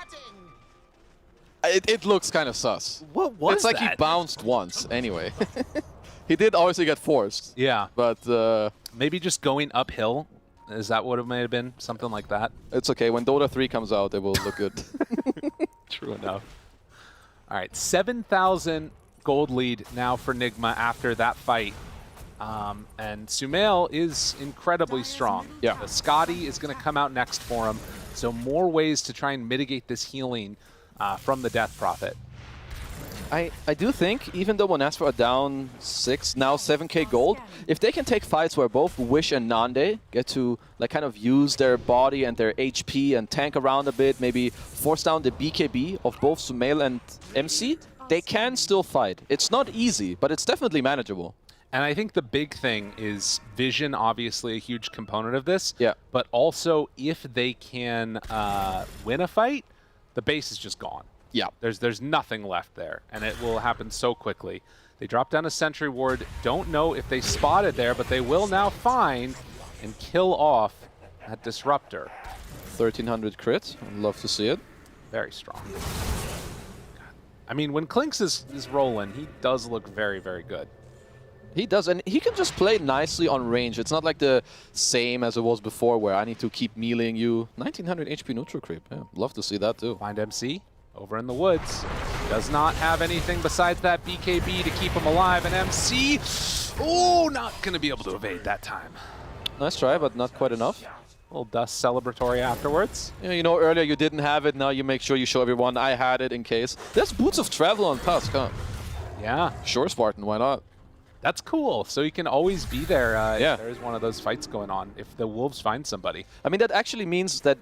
It looks kind of sus. What was It's like that? he bounced once, anyway. He did obviously get forced. Yeah. But Maybe just going uphill. Is that what it may have been? Something like that? it's okay. When Dota 3 comes out, it will look good. True enough. All right, 7,000 gold lead now for Nigma after that fight. And Sumail is incredibly strong. Yeah. The Scotty is going to come out next for him. So more ways to try and mitigate this healing from the Death Prophet. I do think, even though Monaspa are down 6, now 7k gold, if they can take fights where both Wish and Nande get to like kind of use their body and their HP and tank around a bit, maybe force down the BKB of both Sumail and MC, they can still fight. It's not easy, but it's definitely manageable. And I think the big thing is vision, obviously a huge component of this. Yeah. But also, if they can win a fight, the base is just gone. Yeah. There's nothing left there, and it will happen so quickly. They drop down a sentry ward. Don't know if they spotted there, but they will now find and kill off that disruptor. 1300 crit. I'd love to see it. Very strong. I mean, when Klinks is rolling, he does look very, very good. He does, and he can just play nicely on range. It's not like the same as it was before, where I need to keep mealing you. 1900 HP neutral creep. Yeah, love to see that too. Find MC over in the woods. Does not have anything besides that BKB to keep him alive. And MC, oh, not going to be able to evade that time. Nice try, but not quite enough. A little dust celebratory afterwards. Yeah, you know, earlier you didn't have it. Now you make sure you show everyone I had it in case. There's Boots of Travel on Tusk, huh? Yeah, Sure, Spartan, why not? that's cool. So you can always be there Yeah. if there's one of those fights going on, if the Wolves find somebody. I mean, that actually means that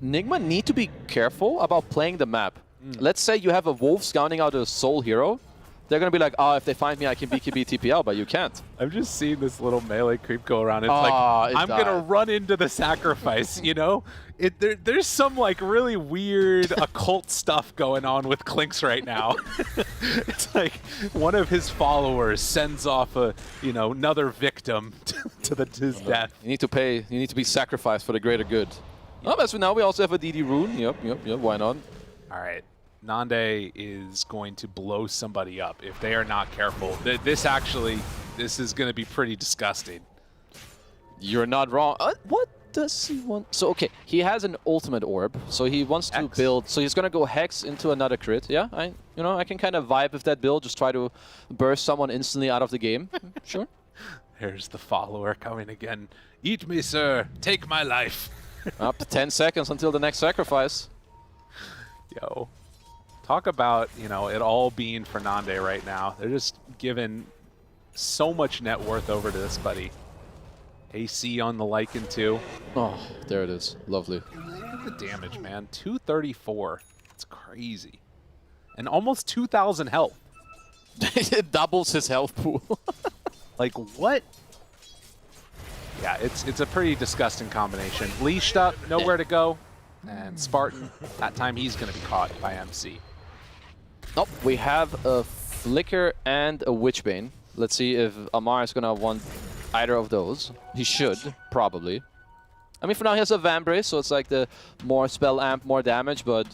Nigma need to be careful about playing the map. Let's say you have a Wolf scouting out a Soul Hero. They're going to be like, oh, if they find me, I can BKB TP out, but you can't. I'm just seeing this little melee creep go around. It's Ah, like, it I'm going to died. run into the sacrifice, you know? There's some like really weird occult stuff going on with Klinks right now. It's like one of his followers sends off another victim to his death. You need to pay, you need to be sacrificed for the greater good. Oh, as for now, we also have a DD rune. Yep, why not? All right. Nande is going to blow somebody up if they are not careful. This is going to be pretty disgusting. You're not wrong. What does he want? So, okay, he has an ultimate orb, so he wants to Hex. build. So he's going to go Hex into another crit. Yeah, I can kind of vibe with that build. Just try to burst someone instantly out of the game. Sure. There's the follower coming again. Eat me, sir. Take my life. Up to 10 seconds until the next sacrifice. Yo. Talk about, it all being for Nande right now. They're just giving so much net worth over to this buddy. AC on the Lycan too. Oh, there it is. Lovely. Look at the damage, man. 234. It's crazy. And almost 2,000 health. It doubles his health pool. Like, what? Yeah, it's a pretty disgusting combination. Leashed up, nowhere to go. And Spartan, that time he's going to be caught by MC. Nope, we have a Flicker and a Witchbane. Let's see if Amar is going to want either of those. He should, probably. I mean, for now he has a Vambrace, so it's like the more spell amp, more damage, but,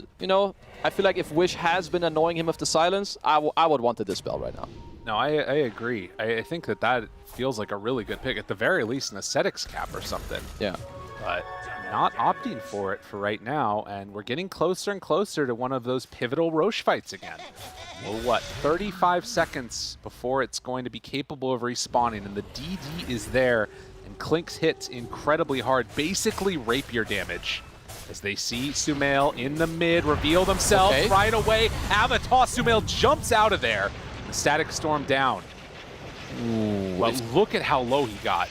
I feel like if Wish has been annoying him with the silence, I would want the Dispel right now. No, I agree. I think that feels like a really good pick. At the very least, an Ascetics cap or something. Yeah. But not opting for it for right now, and we're getting closer and closer to one of those pivotal Roche fights again. We're, 35 seconds before it's going to be capable of respawning, and the DD is there, and Klinks hits incredibly hard, basically rapier damage. As they see Sumail in the mid, reveal themselves right away, have a toss, Sumail jumps out of there, the Static Storm down. Ooh, But look at how low he got.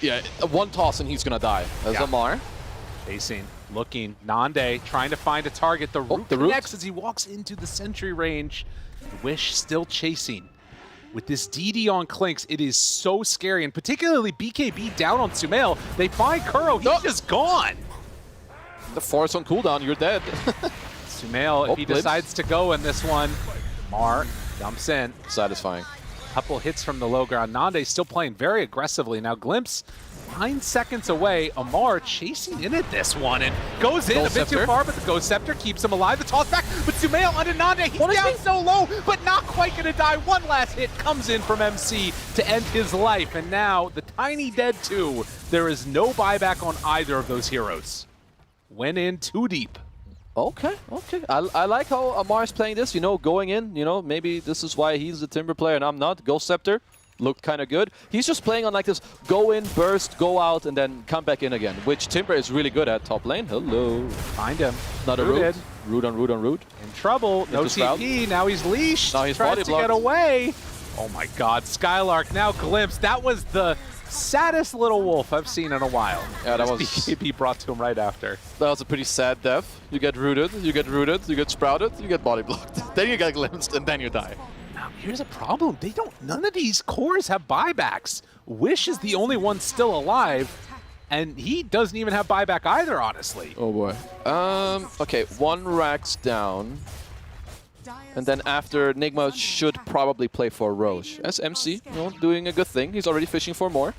yeah, one toss and he's going to die. As Yeah. Amar. Chasing, looking, Nande trying to find a target. The root the root. connects as he walks into the sentry range. Wish still chasing. With this DD on Klinks, it is so scary, and particularly BKB down on Sumail. They find Kuro, he's just gone. The force on cooldown, you're dead. Sumail, if he Blips. decides to go in this one, Mar dumps in. Satisfying. Couple hits from the low ground. Nande still playing very aggressively. Now Glimpse 9 seconds away. Amar chasing in at this one and goes in a bit too far, but the Ghost Scepter keeps him alive. The toss back, but Sumail onto Nande. He's down so low, but not quite going to die. One last hit comes in from MC to end his life. And now the Tiny dead too. There is no buyback on either of those heroes. Went in too deep. Okay, okay. I like how Amar's playing this, you know, going in, you know, maybe this is why he's the Timber player and I'm not. Ghost Scepter looked kind of good. He's just playing on like this go in, burst, go out, and then come back in again, which Timber is really good at top lane. Hello. Find him. Not a root. Root on root on root. In trouble. No TP. Now he's leashed. Now he's tries body to blocked. get away. Oh my god. Skylark now Glimpse. That was the saddest little wolf I've seen in a while. Yeah, that was... BKB brought to him right after. That was a pretty sad death. You get rooted, you get rooted, you get sprouted, you get body blocked. Then you get glimpsed, and then you die. Now here's a problem. None of these cores have buybacks. Wish is the only one still alive, and he doesn't even have buyback either, honestly. Oh boy. Okay, 1 Rax down. And then after, Nigma should probably play for Roche. As MC, you know, doing a good thing. He's already fishing for more.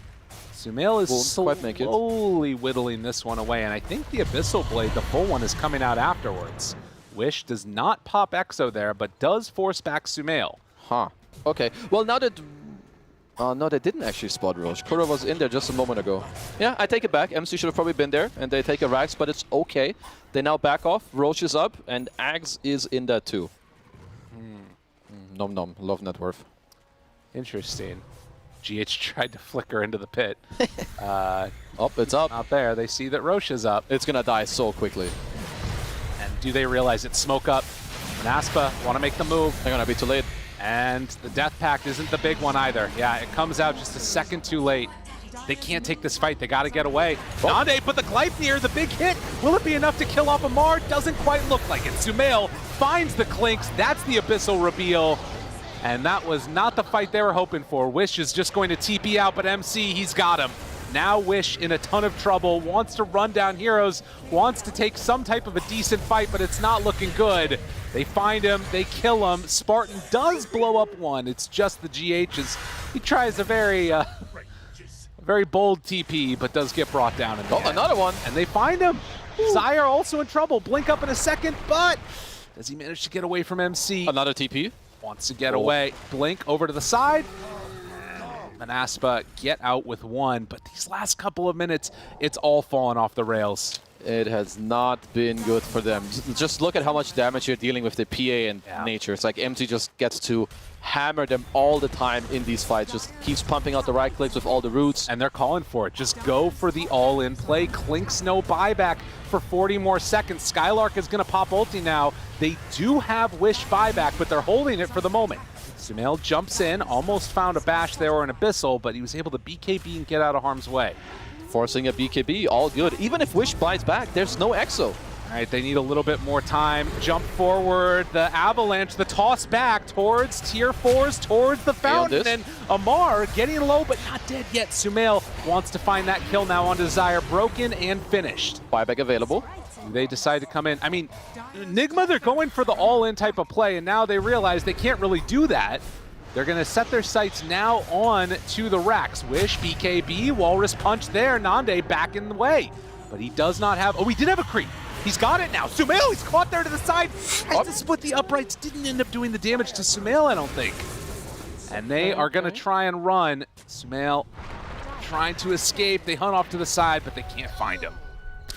Sumail is Won't quite make it. slowly whittling this one away, and I think the Abyssal Blade, the full one, is coming out afterwards. Wish does not pop Exo there, but does force back Sumail. Huh. Okay. Well, now that... no, they didn't actually spot Roche. Kura was in there just a moment ago. Yeah, I take it back. MC should have probably been there, and they take a Rax, but it's okay. They now back off. Roche is up, and Ags is in there too. Nom nom. Love net worth. Interesting. GH tried to flicker into the pit. Up, it's up. Not there. They see that Roche is up. It's gonna die so quickly. And do they realize it's smoke up? Monaspa want to make the move. They're gonna be too late. And the Death Pact isn't the big one either. Yeah, it comes out just a second too late. They can't take this fight. They got to get away. Oh. Nande put the Gleipnir, the big hit. Will it be enough to kill off Amar? Doesn't quite look like it. Sumail finds the Clinks. That's the Abyssal reveal. And that was not the fight they were hoping for. Wish is just going to TP out, but MC, he's got him. Now Wish in a ton of trouble, wants to run down heroes, wants to take some type of a decent fight, but it's not looking good. They find him, they kill him. Spartan does blow up one. It's just the GH's. He tries a very bold TP, but does get brought down in the end. Another one. And they find him. Zyre also in trouble. Blink up in a second, but does he manage to get away from MC? Another TP. Wants to get away. Blink over to the side. Monaspa get out with one, but these last couple of minutes, it's all fallen off the rails. It has not been good for them. Just look at how much damage you're dealing with the PA and nature. It's like MT just gets to hammer them all the time in these fights. Just keeps pumping out the right clicks with all the roots. And they're calling for it. Just go for the all-in play. Clinks no buyback for 40 more seconds. Skylark is going to pop ulti now. They do have Wish buyback, but they're holding it for the moment. Sumail jumps in, almost found a bash there or an Abyssal, but he was able to BKB and get out of harm's way. Forcing a BKB, all good. Even if Wish buys back, there's no Exo. All right, they need a little bit more time. Jump forward, the avalanche, the toss back towards tier 4s, towards the fountain, and Amar getting low but not dead yet. Sumail wants to find that kill now on Desire, broken and finished. Buyback available. They decide to come in. I mean, Nigma, they're going for the all-in type of play, and now they realize they can't really do that. They're going to set their sights now on to the Rax. Wish, BKB, Walrus Punch there. Nande back in the way. But he does not have... Oh, he did have a creep. He's got it now. Sumail, he's caught there to the side. Has to split the uprights. Didn't end up doing the damage to Sumail, I don't think. And they are going to try and run. Sumail trying to escape. They hunt off to the side, but they can't find him.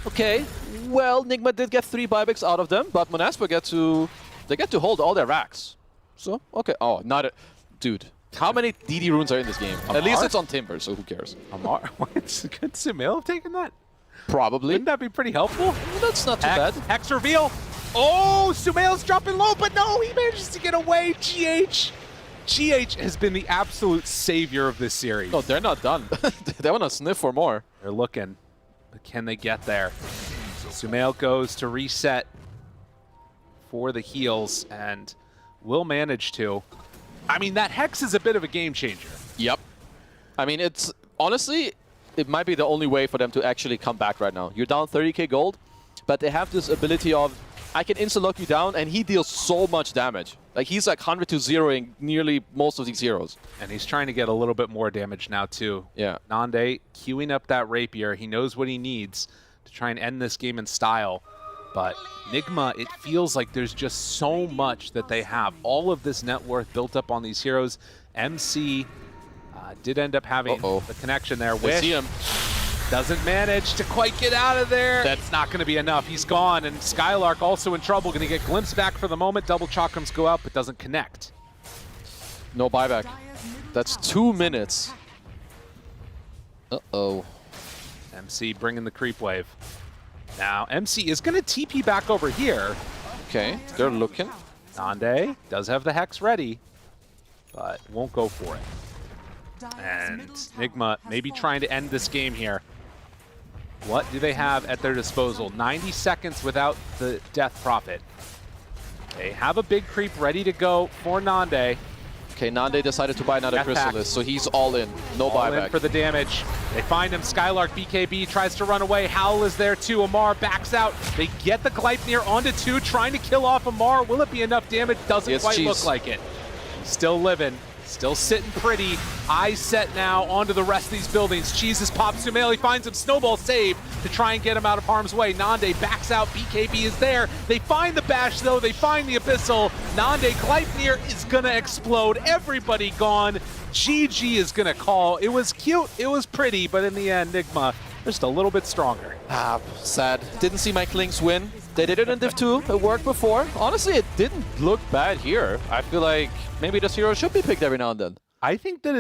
Okay, well, Nigma did get 3 buybacks out of them, but Monaspa get to hold all their racks. So, okay. Oh, not a... Dude, how many DD runes are in this game? Amar? At least it's on Timber, so who cares? Amar? Could Sumail have taken that? Probably. Wouldn't that be pretty helpful? Well, that's not too bad. Hex reveal. Oh, Sumail's dropping low, but no, he manages to get away. GH has been the absolute savior of this series. No, they're not done. They want to sniff for more. They're looking, but can they get there? Sumail goes to reset for the heals and will manage to. I mean, that Hex is a bit of a game changer. Yep. I mean, it's honestly, it might be the only way for them to actually come back right now. You're down 30k gold, but they have this ability of I can insta-lock you down, and he deals so much damage. Like, he's like 100 to 0ing nearly most of these heroes. And he's trying to get a little bit more damage now, too. Yeah. Nande queuing up that rapier. He knows what he needs to try and end this game in style. But Nigma, it feels like there's just so much that they have. All of this net worth built up on these heroes. MC did end up having the connection there. They see him. Doesn't manage to quite get out of there. That's not going to be enough. He's gone, and Skylark also in trouble. Going to get glimpsed back for the moment. Double chakrams go out, but doesn't connect. No buyback. That's 2 minutes. Uh-oh. MC bringing the creep wave. Now, MC is going to TP back over here. Okay, they're looking. Nande does have the Hex ready, but won't go for it. And Nigma maybe trying to end this game here. What do they have at their disposal? 90 seconds without the Death Prophet. They have a big creep ready to go for Nande. Okay, Nande decided to buy another Death Chrysalis, pack. so he's all in. No All in buyback. for the damage. They find him. Skylark BKB tries to run away. Howl is there too. Amar backs out. They get the Gleipnir onto 2, trying to kill off Amar. Will it be enough damage? Doesn't quite look like it. Still living. Still sitting pretty. Eyes set now onto the rest of these buildings. Jesus pops Sumail. He finds him. Snowball saved to try and get him out of harm's way. Nande backs out. BKB is there. They find the bash though. They find the Abyssal. Nande Gleipnir is going to explode. Everybody gone. GG is going to call. It was cute. It was pretty. But in the end, Nigma just a little bit stronger. Ah, sad. Didn't see my Klings win. They did it in Div 2. It worked before. Honestly, it didn't look bad here. I feel like maybe this hero should be picked every now and then. I think that